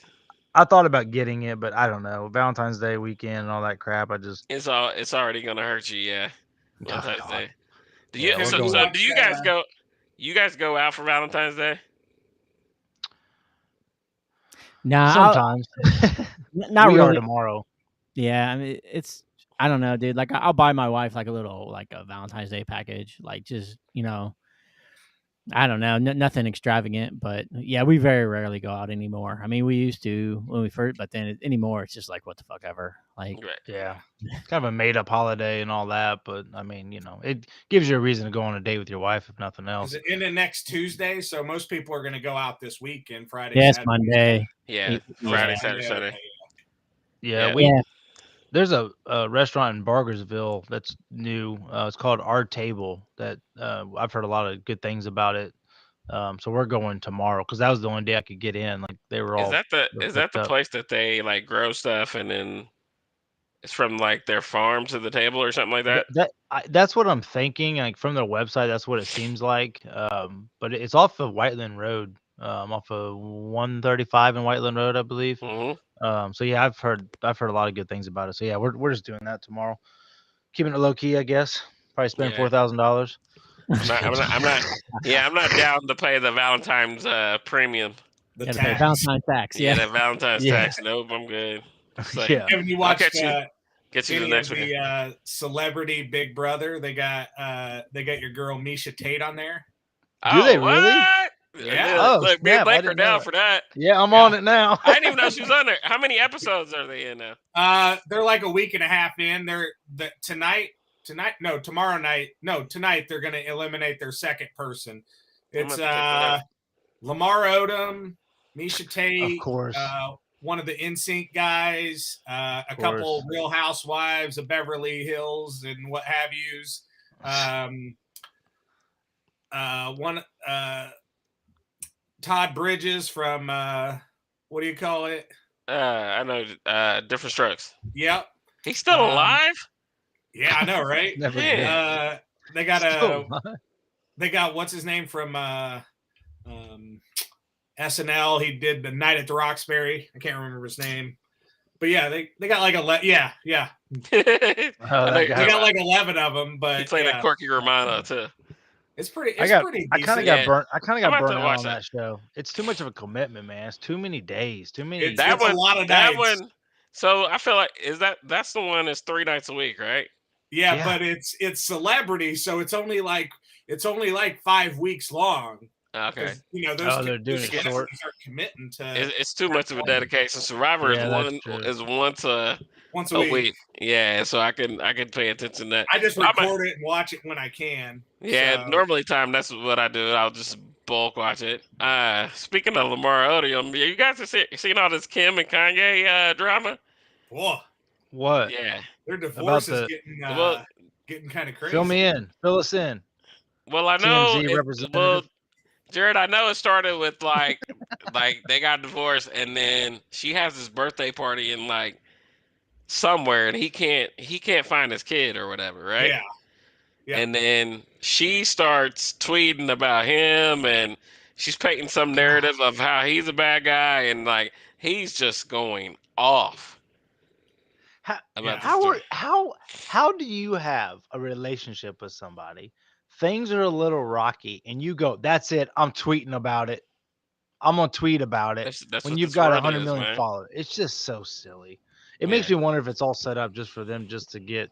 I thought about getting it, but I don't know. Valentine's Day weekend and all that crap. It's already gonna hurt you, yeah. Valentine's God. Day. Do you guys go? You guys go out for Valentine's Day? Nah, sometimes. not we really. are tomorrow. Yeah, I mean, I don't know, dude. Like, I'll buy my wife like a Valentine's Day package, like just I don't know, nothing extravagant, but yeah, we very rarely go out anymore. I mean, we used to when we first, but then anymore, it's just like what the fuck ever. Like, Right. Yeah, it's kind of a made up holiday and all that, but I mean, it gives you a reason to go on a date with your wife if nothing else. Is it in the next Tuesday? So most people are going to go out this weekend, Friday. yes, Saturday. Monday. Yeah, Friday, Saturday, Sunday. Yeah, there's a restaurant in Bargersville that's new. It's called Our Table. That I've heard a lot of good things about it. So we're going tomorrow because that was the only day I could get in. Like they were all. Is that the place that they like grow stuff and then it's from like their farm to the table or something like that? That's what I'm thinking. Like from their website, that's what it seems like. But it's off of Whiteland Road. Off of 135 and Whiteland Road, I believe. Mm-hmm. So yeah, I've heard a lot of good things about it. So yeah, we're just doing that tomorrow, keeping it low key, I guess. Probably spend Yeah. $4,000. I'm not down to pay the Valentine's premium. The Gotta pay tax. Valentine's tax. Yeah, Yeah. that Valentine's Yeah. tax. Nope, I'm good. So, Yeah. Haven't you I'll watched get you the any next of week. the Celebrity Big Brother? They got your girl Misha Tate on there. Do they really? What? Yeah. Oh, Look, me and snap, I Blake are didn't know down that. for that. Yeah, I'm Yeah. on it now. I didn't even know she was on there. How many episodes are they in now? They're like a week and a half in. Tomorrow night. No, tonight they're gonna eliminate their second person. It's Lamar Odom, Misha Tate, Of course. one of the NSYNC guys, a couple Real Housewives of Beverly Hills and what have yous. Todd Bridges from what do you call it? I know. Different Strokes. Yep. He's still alive. Yeah, I know, right? Never Man. did. They got what's his name from SNL. He did the Night at the Roxbury. I can't remember his name, but yeah, they got like yeah. They got like 11 of them, but he played a Corky Romano too. It's pretty. I kind of got burnt. I kind of got burnt out on that show. It's too much of a commitment, man. It's too many days. Too many. It's a lot of that nights. one. So I feel like that's the one that's 3 nights a week, right? Yeah, but it's Celebrity, so it's only like 5 weeks long. Okay. You know, those they're doing it short. Are committing to. It's too much of a dedication. Survivor is once a week. Yeah, so I can pay attention to that. I just record it and watch it when I can. Yeah, normally that's what I do. I'll just bulk watch it. Speaking of Lamar Odom, you guys have seen all this Kim and Kanye drama? Whoa. What? Yeah. Their divorce is getting kind of crazy. Fill me in. Fill us in. Well, I know. Well, Jared, I know it started with like they got divorced, and then she has this birthday party in like somewhere, and he can't find his kid or whatever, right? Yeah. And then she starts tweeting about him, and she's painting some narrative of how he's a bad guy, and like he's just going off. How do you have a relationship with somebody? Things are a little rocky, and you go, "That's it. I'm tweeting about it. I'm gonna tweet about it." That's when you've got 100 million followers, it's just so silly. It makes me wonder if it's all set up just for them, just to get,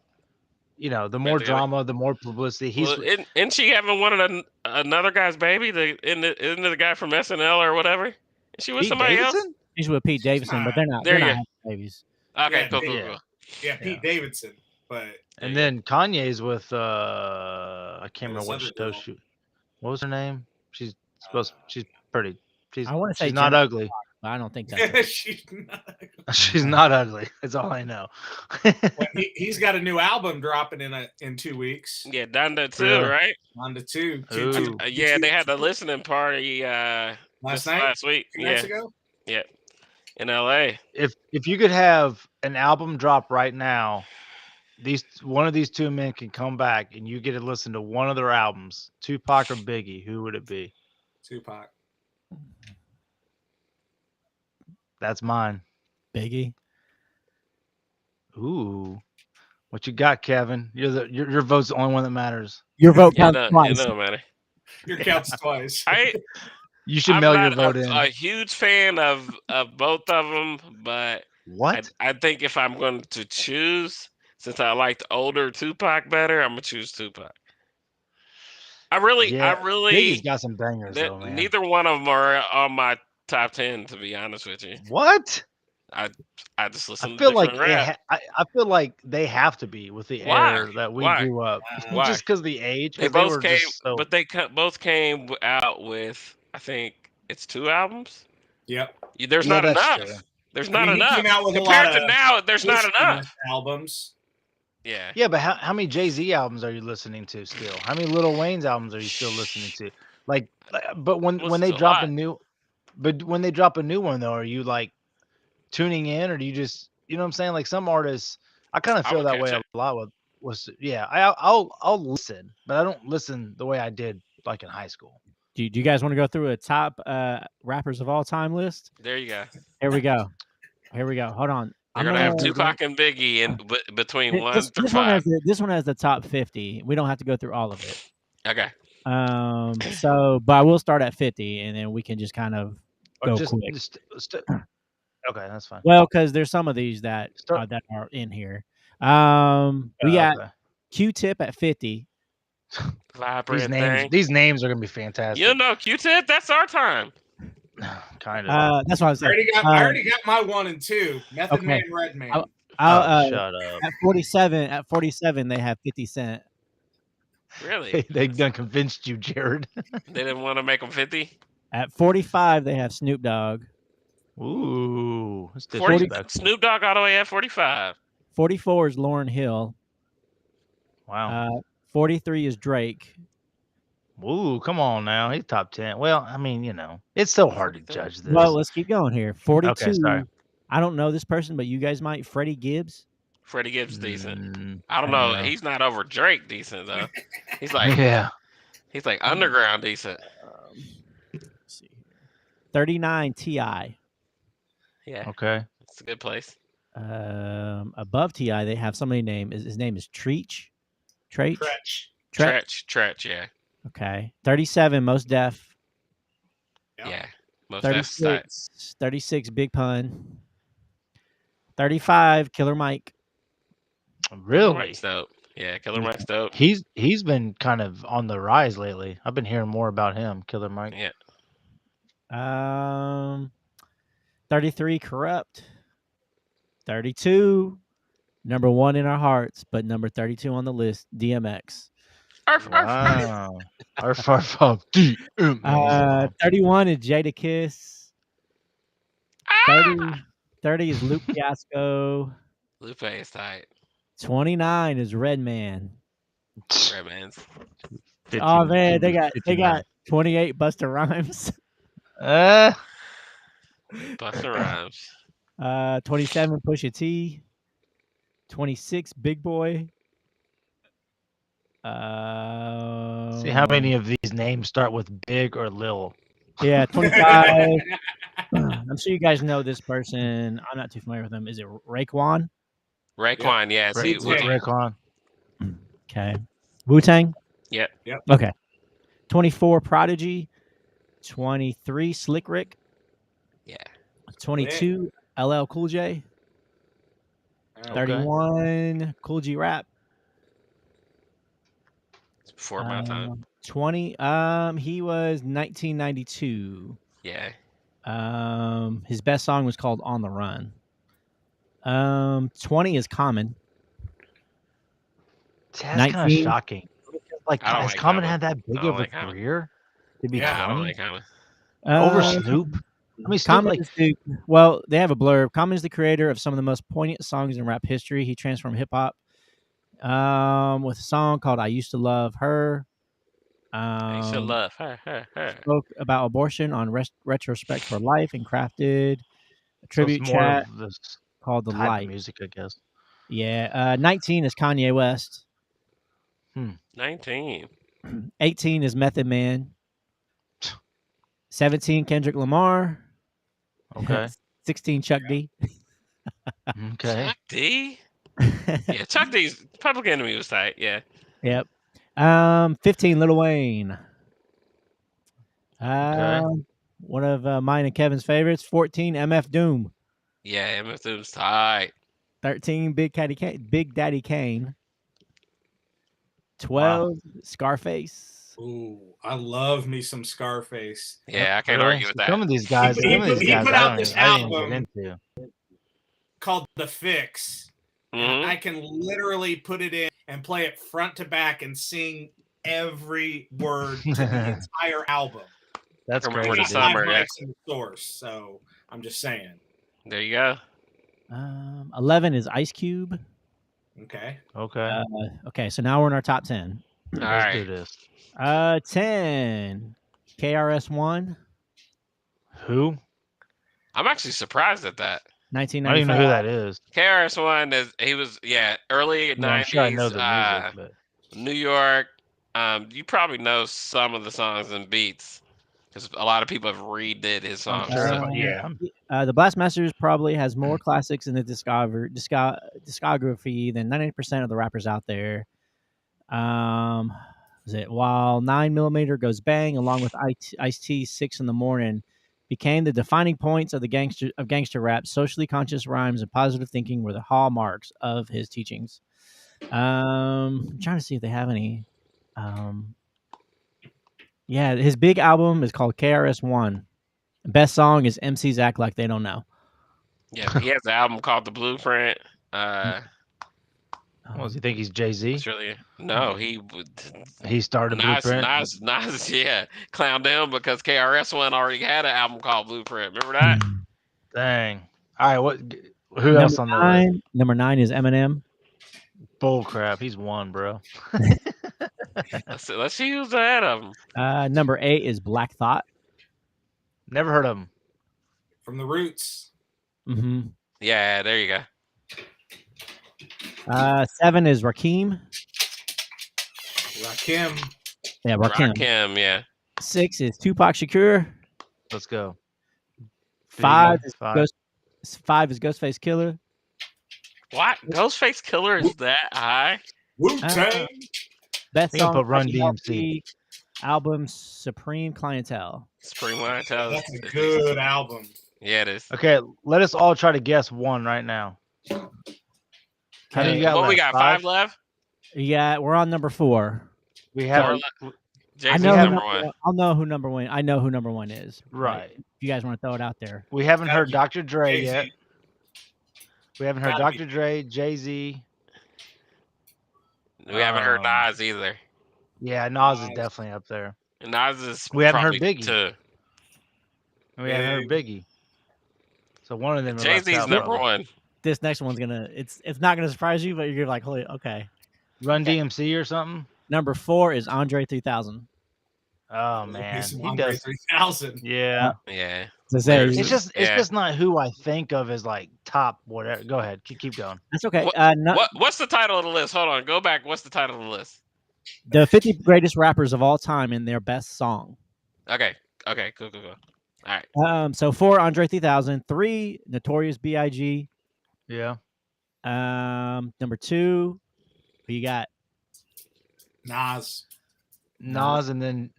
the more drama, the more publicity. Isn't she having one of another guy's baby? Isn't it the guy from SNL or whatever? Is she with somebody else? She's with Pete Davidson, but they're not having babies. Okay, cool. Yeah, Pete Davidson. But and then Kanye's with I can't remember what show she. What was her name? She's pretty. I want to say she's not ugly. But I don't think that's she's not ugly. She's not ugly. That's all I know. He's got a new album dropping in 2 weeks. Yeah, Donda 2, right? Donda 2. Yeah, they had the listening party last week. 2 nights ago? Yeah. In LA. If you could have an album drop right now, one of these two men can come back and you get to listen to one of their albums, Tupac or Biggie, who would it be? Tupac. That's mine. Biggie. Ooh. What you got, Kevin? Your vote's the only one that matters. Your vote counts twice. It don't matter. Your counts twice. You should mail your vote in. I'm not a huge fan of both of them, but what? I think if I'm going to choose, since I like the older Tupac better, I'm gonna choose Tupac. I really, Biggie's got some bangers though, man. Neither one of them are on my top 10, to be honest with you. What? I just listen. I feel like they have to be with the era that we grew up. Just because the age. They both came, but they both came out with, I think it's 2 albums. Yep. There's not enough. True. There's not enough. Compared to now, there's not enough albums. Yeah. Yeah, but how many Jay-Z albums are you listening to still? How many Lil Wayne's albums are you still listening to? But when they drop a new one though, are you like tuning in, or do you just, you know what I'm saying? Like some artists, I kind of feel that way a lot with I'll listen, but I don't listen the way I did like in high school. Do you guys want to go through a top rappers of all time list? There you go. Here we go. Here we go. Hold on. They're gonna have Tupac and Biggie in between 1 through 5. This one has the top 50. We don't have to go through all of it. Okay. So, but I will start at 50, and then we can just kind of go quick. Okay, that's fine. Well, because there's some of these that are in here. We got Q-Tip at 50. These names are gonna be fantastic. You know, Q-Tip. That's our time. Kind of. That's what I was saying. I already got my 1 and 2. Method Man, Redman. Shut up. At 47, they have 50 Cent. Really? They done convinced you, Jared. They didn't want to make them 50. At 45, they have Snoop Dogg. Ooh, that's 40, Snoop Dogg all the way at 45. 44 is Lauryn Hill. Wow. 43 is Drake. Ooh, come on now. He's top 10. Well, I mean, it's so hard to judge this. Well, let's keep going here. 42. Okay, sorry. I don't know this person, but you guys might. Freddie Gibbs. Freddie Gibbs decent. I don't know. He's not over Drake decent though. He's like He's like underground decent. Let's see here. 39 T.I. Yeah. Okay. It's a good place. Above T.I. they have somebody named. His name is Treach. Tretch. Yeah. Okay. 37 Most Def. Yeah. Most Def. 36 Big Pun. 35 Killer Mike. Really? Killer Mike's dope. Yeah, Killer Mike's dope. He's been kind of on the rise lately. I've been hearing more about him, Killer Mike. Yeah. 33 Corrupt. 32 number 1 in our hearts, but number 32 on the list, DMX. Wow. 31 is Jadakiss. 30 is Luke Fiasco. Lupe is tight. 29 is Redman. Redman's. Oh man, they got 28 Busta Rhymes. Busta Rhymes. 27 Pusha T. 26 Big Boy. See how many of these names start with Big or Lil. Yeah, 25. I'm sure you guys know this person. I'm not too familiar with him. Is it Raekwon? Raekwon, yeah. Raekwon. Okay. Wu-Tang? Yep. Okay. 24 Prodigy. 23 Slick Rick. Yeah. 22 LL Cool J. 31 Cool G Rap. It's before my time. 20 he was 1992. Yeah. His best song was called On the Run. 20 is Common. That's kind of shocking. Like, has Common had that big of a career to be 20? I don't like Common. Over Snoop? I mean, Common well, they have a blurb. Common is the creator of some of the most poignant songs in rap history. He transformed hip hop with a song called "I Used to Love Her." I used to love her. Spoke about abortion on Retrospect for Life and crafted a tribute chat called "The Light." Music, I guess. Yeah. 19 is Kanye West. 19. 18 is Method Man. 17 Kendrick Lamar. Okay. 16 Chuck D. Okay. Chuck D? Yeah, Chuck D's Public Enemy was tight. Yeah. Yep. 15 Lil Wayne. One of mine and Kevin's favorites. 14 MF Doom. Yeah, MF Doom's tight. 13 Big Daddy Kane. 12 Scarface. Ooh, I love me some Scarface. Yeah, I can't argue with that. Some of these guys, He put out this album called The Fix. Mm-hmm. I can literally put it in and play it front to back and sing every word to the entire album. That's great. We're not Summer, live in the source, so I'm just saying. There you go. 11 is Ice Cube. Okay. Okay, so now we're in our top 10. Let's do this. 10 KRS-One. Who? I'm actually surprised at that. 1995. I don't even know who that is. KRS-One he was early 90s. I'm sure I know the music, but New York. You probably know some of the songs and beats. Because a lot of people have redid his songs. sure. So. Yeah. The Blastmasters probably has more classics in the discography than 90% of the rappers out there. While 9mm Goes Bang, along with Ice-T 6 in the Morning, became the defining points of the gangster rap. Socially conscious rhymes and positive thinking were the hallmarks of his teachings. I'm trying to see if they have any. Yeah, his big album is called KRS-One. Best song is MCs Act Like They Don't Know. Yeah, he has an album called The Blueprint. What does he think he's Jay-Z? It's really no. He started Blueprint. Nas, yeah, clowned him because KRS-One already had an album called Blueprint. Remember that? Dang. All right, who else on the list? Number 9 is Eminem. Bull crap. He's one, bro. Let's see who's ahead of him. Number 8 is Black Thought. Never heard of him. From the Roots. Mm-hmm. Yeah, there you go. 7 is Rakim. Rakim. Yeah, Rakim. Rakim, yeah. 6 is Tupac Shakur. Let's go. 5 is Five. Ghostface Killer. What? Ghostface Killer is that high? Wu-Tang. Best They can song put Run from DMC. album Supreme Clientele. Supreme Clientele. That's a good album. Yeah, it is. Okay, let us all try to guess one right now. How many you got What left? we got? 5 left? Yeah, we're on number 4. We have Jay-Z's know number 1. I'll know who number 1. I know who number 1 is. right. If you guys want to throw it out there. We haven't heard Dr. Dre Jay-Z. yet. We haven't heard Gotta Dr. Dre, Jay-Z. We haven't heard Nas either. Yeah, Nas is definitely up there. And Nas is We haven't heard probably Biggie. 2. We haven't heard Biggie. So one of them. Jay-Z's number 1. This next one's it's not gonna surprise you, but you're like, holy, okay. Run DMC or something. Number 4 is Andre 3000. Oh man, Some he Andre does. 3000. Yeah, Yeah. As I say, There's- it's Yeah. just not who I think of as like top whatever. Go ahead, keep going. that's okay. What's the title of the list? Hold on. Go back. What's the title of the list? The 50 greatest rappers of all time and their best song. Okay. Cool. All right. So 4, Andre 3000. 3, Notorious B.I.G. Yeah, Number 2, who you got? Nas. Nas and then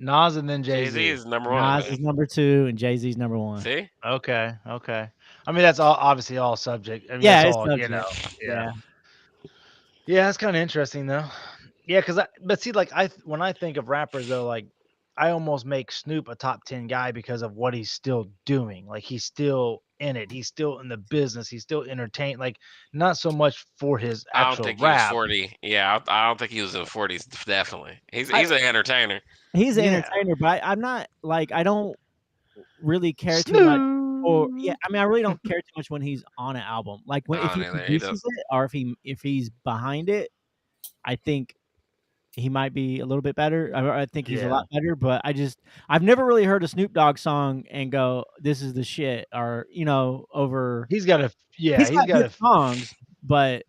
Jay Jay-Z Z. is number 1. Nas is number 2 and Jay-Z's number 1. See? Okay. I mean that's all obviously all subject. I mean, Yeah, that's it's all, subject. you know. Yeah. Yeah, that's kind of interesting though. Yeah, but see, like when I think of rappers though, like I almost make Snoop a top 10 guy because of what he's still doing. Like he's still in it. He's still in the business. He's still entertained. Like not so much for his I don't actual think he was rap. 40. Yeah, I don't think he was in the 40s. Definitely. He's an entertainer. He's an Yeah. entertainer, but I'm not like I don't really care too much. Or I really don't care too much when he's on an album. Like when if he neither. He produces it or if he's behind it, I think he might be a little bit better. I think he's a lot better, but I've never really heard a Snoop Dogg song and go, "This is the shit," or over. He's got He's got good songs, but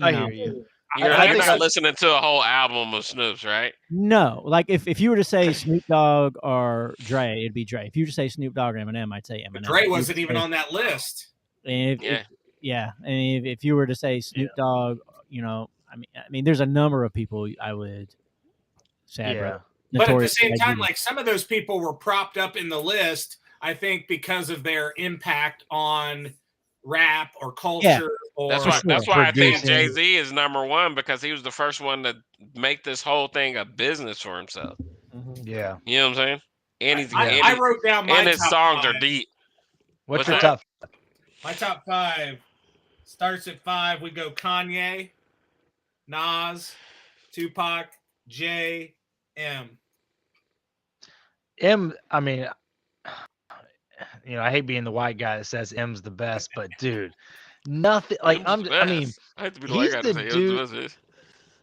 I hear you. You're I think not listening to a whole album of Snoop's, right? No, like if you were to say Snoop Dogg or Dre, it'd be Dre. If you were to say Snoop Dogg or Eminem, I'd say Eminem. Dre wasn't even on that list. And if you were to say Snoop Dogg, I mean, there's a number of people I would say. Yeah. But at the same time, like some of those people were propped up in the list, I think, because of their impact on rap or culture. Yeah. Or That's why I think Producing. Jay-Z is number 1 because he was the first one to make this whole thing a business for himself. Yeah. You know what I'm saying? And he's I wrote down my and his top songs 5. are deep. What's What's your that? top? My top 5 starts at 5. We go Kanye, Nas, Tupac, J, M. M, I mean, I hate being the white guy that says M's the best, but dude, nothing like M's the I mean, best. I have to be the white he's guy the to say M's dude- the best.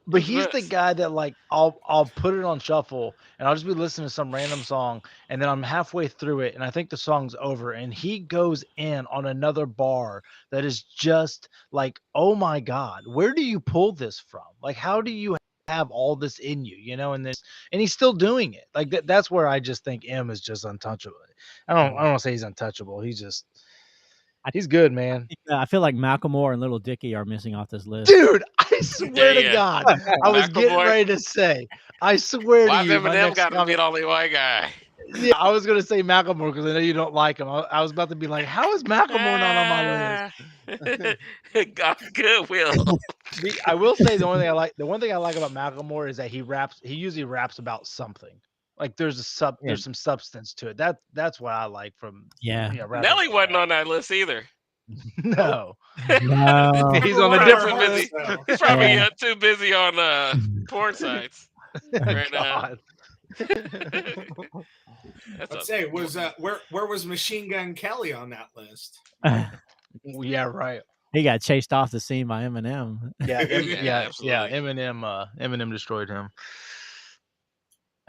but M's the he's the best. guy that like I'll put it on shuffle and I'll just be listening to some random song and then I'm halfway through it and I think the song's over and he goes in on another bar that is just like, oh my God, where do you pull this from? Like, how do you have all this in you, you know, and he's still doing it. Like that's where I just think M is just untouchable. I don't want to say he's untouchable. He's good, man. I feel like Macklemore and Little Dicky are missing off this list. Dude, I swear to Yeah. God, I was getting Macklemore. ready to say, I swear Why to you, my Eminem next got to be comment, the only white guy? yeah, I was gonna say Macklemore because I know you don't like him. I was about to be like, how is Macklemore not on my list? Got Goodwill. I will say the one thing I like about Macklemore is that he usually raps about something. Like there's some substance to it. That's what I like from rapping Nelly about wasn't rap. on that list either. No. No. He's on a One of different our list. lists, though. He's probably Yeah. too busy on porn sites right now. God. That's Let's say where was Machine Gun Kelly on that list? Yeah, right. He got chased off the scene by Eminem. Yeah, Yeah, absolutely. Eminem destroyed him.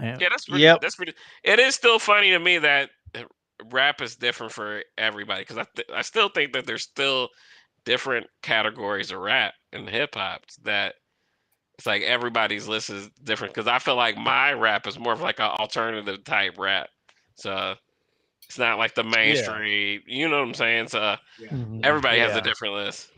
Yeah, that's pretty. Yep. That's pretty. It is still funny to me that rap is different for everybody because I still think that there's still different categories of rap and hip hop that it's like everybody's list is different because I feel like my rap is more of like an alternative type rap, so it's not like the mainstream. You know what I'm saying? So everybody has a different list.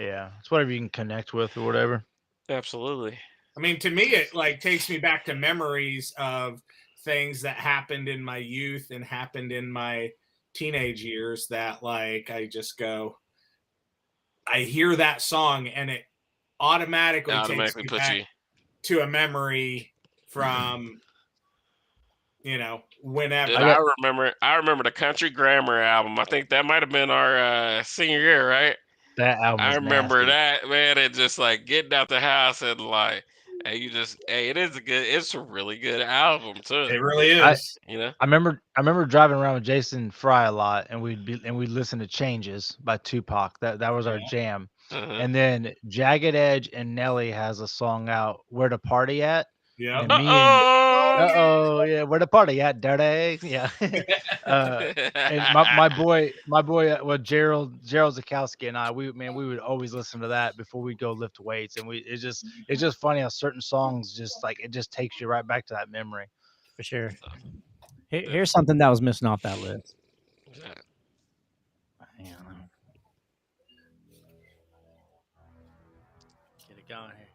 Yeah, it's whatever you can connect with or whatever. Absolutely. I mean, to me, it like takes me back to memories of things that happened in my youth and happened in my teenage years that like I just go, I hear that song and it automatically takes me put back you to a memory from whenever. Dude, I remember the Country Grammar album. I think that might have been our senior year, right? That album. I remember nasty. that, man. It just like getting out the house and like, it's a really good album too. It really is. I remember driving around with Jason Fry a lot, and we'd listen to Changes by Tupac. That was our jam. And then Jagged Edge and Nelly has a song out, Where the Party At? Yeah. Yeah, where the party at, dirty? Yeah. And my boy, well, Gerald Zakowski and I, we would always listen to that before we go lift weights, and it's just funny how certain songs it just takes you right back to that memory. For sure. Here's something that was missing off that list. Hang on. Get it going here.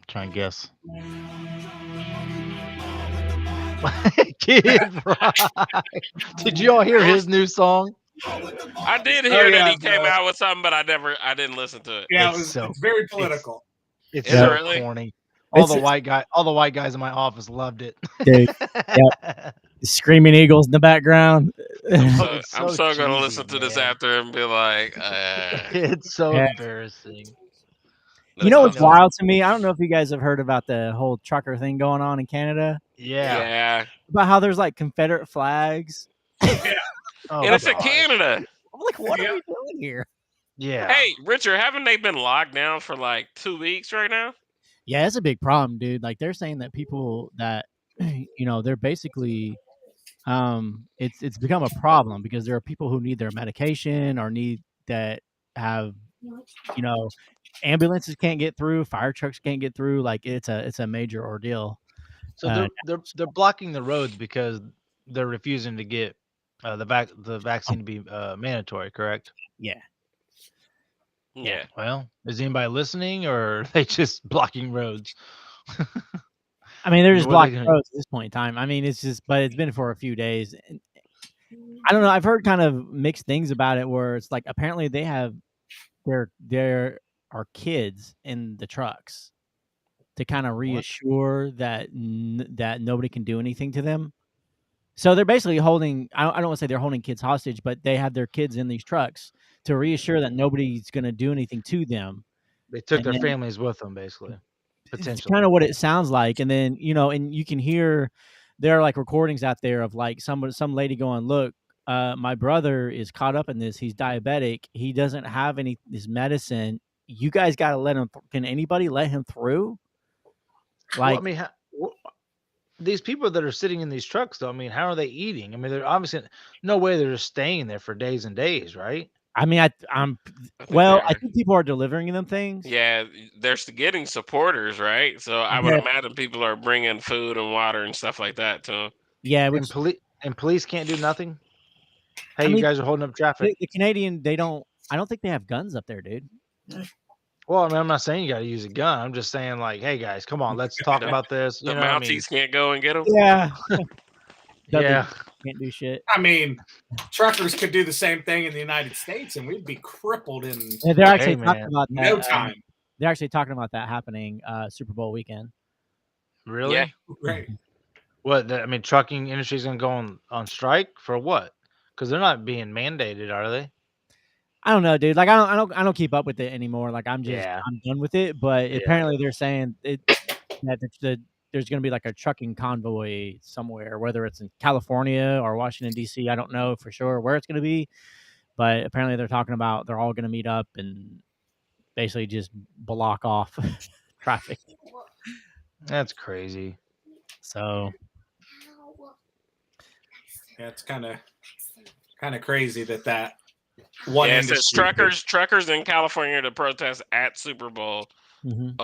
Try and guess. Kid Rock. Did you all hear his new song? I did hear that he came out with something, but I didn't listen to it. Yeah, it's very political. It's so really corny. All the white guys in my office loved it. Dude, yep. Screaming Eagles in the background. I'm so gonna listen to this after and be like, it's so embarrassing. You know what's wild to me? I don't know if you guys have heard about the whole trucker thing going on in Canada. Yeah. About how there's like Confederate flags. Yeah. And it's in Canada. I'm like, what are we doing here? Yeah. Hey, Richard, haven't they been locked down for like 2 weeks right now? Yeah, it's a big problem, dude. Like they're saying that people that they're basically it's become a problem because there are people who need their medication or need that have ambulances can't get through, fire trucks can't get through. Like it's a major ordeal. So they're blocking the roads because they're refusing to get the vaccine to be mandatory, correct? Yeah. Well, is anybody listening, or are they just blocking roads? I mean, they're just blocking roads at this point in time. I mean, but it's been for a few days. I don't know. I've heard kind of mixed things about it, where it's like apparently they have there are kids in the trucks to kind of reassure that nobody can do anything to them. So they're basically holding. I don't want to say they're holding kids hostage, but they have their kids in these trucks to reassure that nobody's going to do anything to them. They took their families with them, basically. Potentially. It's kind of what it sounds like. And then, and you can hear there are like recordings out there of like some lady going, look, my brother is caught up in this. He's diabetic. He doesn't have his medicine. You guys got to let him. Can anybody let him through? Like, well, I mean, these people that are sitting in these trucks, though, I mean, how are they eating? I mean, they're obviously no way they're just staying there for days and days, right? I mean, I'm I think well. they I are. think people are delivering them things. Yeah, they're getting supporters, right? So I would imagine people are bringing food and water and stuff like that to them. Yeah, And which police can't do nothing. Hey, I you mean, guys are holding up traffic. the Canadian, they don't. I don't think they have guns up there, dude. Well, I mean, I'm not saying you got to use a gun. I'm just saying, like, hey guys, come on, let's talk The- about this. The You know, what I mean, Mounties can't go and get them. Yeah, yeah, can't do shit. I mean, truckers could do the same thing in the United States, and we'd be crippled in Yeah, they're actually Hey, talking man. about that. no time. They're actually talking about that happening Super Bowl weekend. Really? Yeah. Right. What? I mean, trucking industry's gonna go on strike for what? Because they're not being mandated, are they? I don't know, dude. Like I don't keep up with it anymore. Like I'm Yeah. done with it. But Yeah. apparently they're saying that there's going to be like a trucking convoy somewhere, whether it's in California or Washington D.C. I don't know for sure where it's going to be, but apparently they're talking about they're all going to meet up and basically just block off traffic. That's crazy. So Yeah, it's kind of crazy that one Yeah, it says industry. truckers in California to protest at Super Bowl mhm.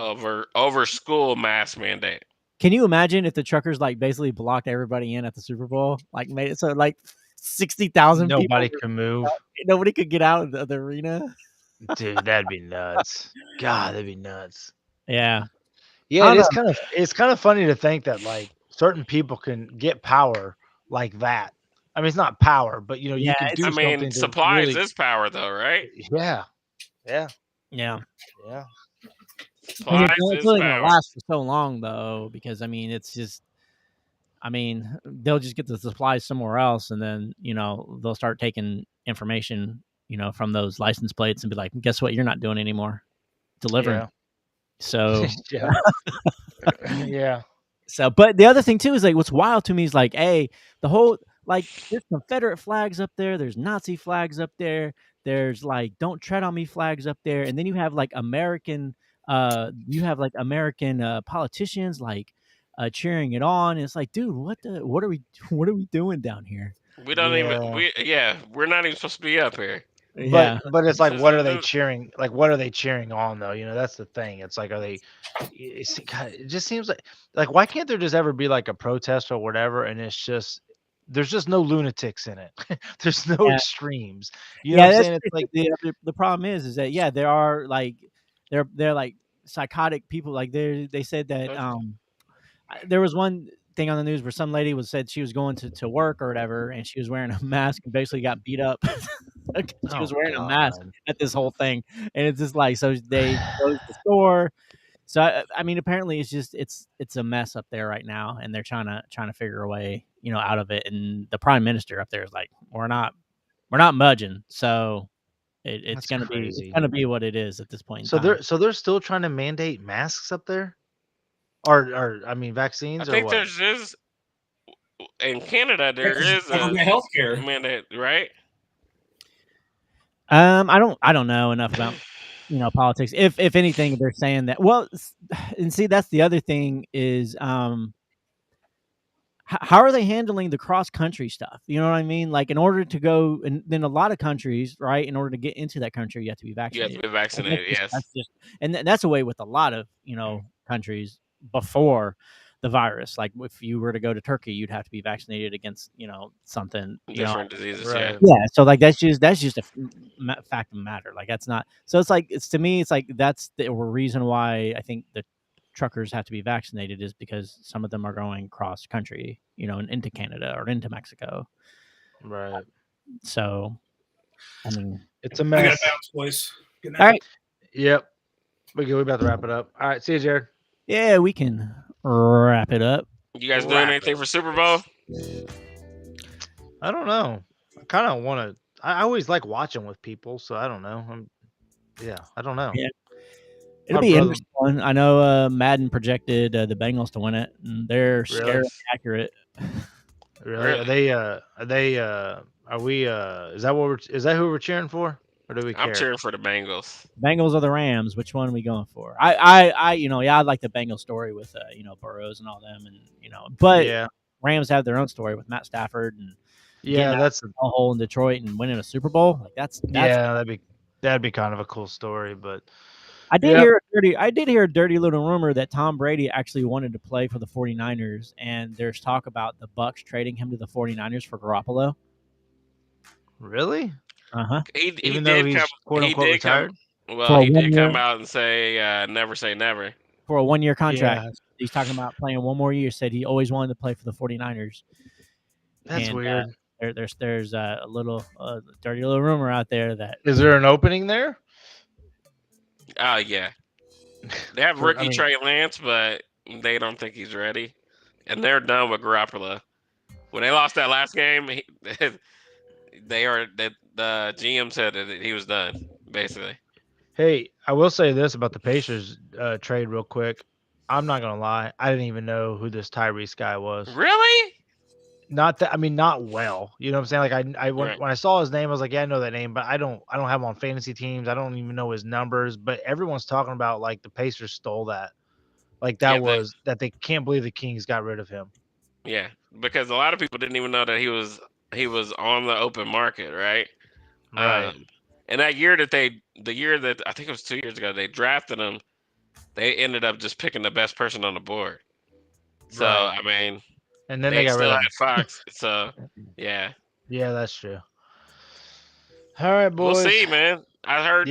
over school mask mandate. Can you imagine if the truckers like basically blocked everybody in at the Super Bowl, like made it so like 60,000 people, Nobody can move. nobody could get out of the arena? Dude, that'd be nuts. God, that'd be nuts. Yeah. Yeah, I it don't is it's kind of funny to think that like certain people can get power like that. I mean, it's not power, but you know, Yeah, you can do I something mean, to supplies really, is power, though, right? yeah, yeah, Yeah. yeah. Supplies It's is only going to power. last for so long, though, because I mean, it's just, I mean, they'll just get the supplies somewhere else, and then they'll start taking information, from those license plates, and be like, guess what? You're not doing anymore, delivering. Yeah. So Yeah. Yeah. So, but the other thing too is like what's wild to me is like, hey, the whole like there's Confederate flags up there, there's Nazi flags up there, there's like "Don't tread on me" flags up there, and then you have like American politicians like cheering it on. And it's like, dude, what are we doing down here? We don't Yeah. we're not even supposed to be up here. Yeah, But it's like, This what is are they the- cheering? Like, what are they cheering on though? You know, that's the thing. It's like, are they? God, it just seems like why can't there just ever be like a protest or whatever? And it's just there's just no lunatics in it. There's no Yeah. extremes. You know what I'm that's saying? It's like, the problem is that there are like they're like psychotic people. Like they said that there was one thing on the news where some lady said she was going to work or whatever, and she was wearing a mask and basically got beat up. She was oh wearing a mask God. at this whole thing, and it's just like so they closed the store. So I mean, apparently it's a mess up there right now, and they're trying to figure a way out of it. And the prime minister up there is like, we're not budging. So it's That's gonna crazy. be what it is at this point in So time. they're still trying to mandate masks up there, or I mean, I vaccines or think what? there's is in Canada there is a government healthcare. mandate, right? I don't know enough about politics. If anything, they're saying that. Well, and see, that's the other thing is how are they handling the cross country stuff? You know what I mean? Like in order to go, and then a lot of countries, right? In order to get into that country, you have to be You have vaccinated. to be vaccinated. Yes. That's just, and that's a way with a lot of countries before the virus. Like if you were to go to Turkey, you'd have to be vaccinated against something Different diseases. Right. Yeah, so like that's just a fact of the matter. Like that's not. So it's like to me, it's like that's the reason why I think the truckers have to be vaccinated is because some of them are going cross country, and into Canada or into Mexico. Right. So, I mean, It's a I gotta mess. bounce, boys. Good night. all right, Yep. We're about to wrap it up. All right. See you, Jared. yeah, we can wrap it up. You guys doing anything for Super Bowl? I don't know. I kind of want to. I always like watching with people, so I don't know. I don't know. Yeah. It'll My be brother- interesting. I know Madden projected the Bengals to win it, and they're Really? scarily accurate. Really? Are they? Are we? Is that who we're cheering for, or do we care? I'm cheering for the Bengals. Bengals or the Rams? Which one are we going for? I like the Bengals story with Burrows and all them, and but Yeah. Rams have their own story with Matt Stafford, and Yeah, that's a hole in Detroit and winning a Super Bowl. Like that's yeah, that'd be kind of a cool story. But I did Yep. hear a dirty little rumor that Tom Brady actually wanted to play for the 49ers, and there's talk about the Bucks trading him to the 49ers for Garoppolo. really, Uh-huh. even though he's quote unquote retired. Well, he did come year, out and say, "Never say never." for a 1-year contract. Yeah. He's talking about playing one more year. Said he always wanted to play for the 49ers. That's And, weird. There's a little dirty little rumor out there that Is there an opening there? Oh yeah, they have rookie Trey Lance, but they don't think he's ready, and they're done with Garoppolo. When they lost that last game, the GM said that he was done, basically. Hey, I will say this about the Pacers trade real quick. I'm not gonna lie, I didn't even know who this Tyrese guy was. Really? Not that, I mean, not well. You know what I'm saying? Like when Right. I saw his name, I was like, yeah, I know that name, but I don't have him on fantasy teams. I don't even know his numbers. But everyone's talking about like the Pacers stole that. Like that Yeah, that they can't believe the Kings got rid of him. Yeah, because a lot of people didn't even know that he was on the open market, right? Right. And that year that the year that I think it was 2 years ago, they drafted him. They ended up just picking the best person on the board. So Right. I mean, And then they got rid still of him. had Fox. So yeah, Yeah, that's true. All right, boys. we'll see, man. I heard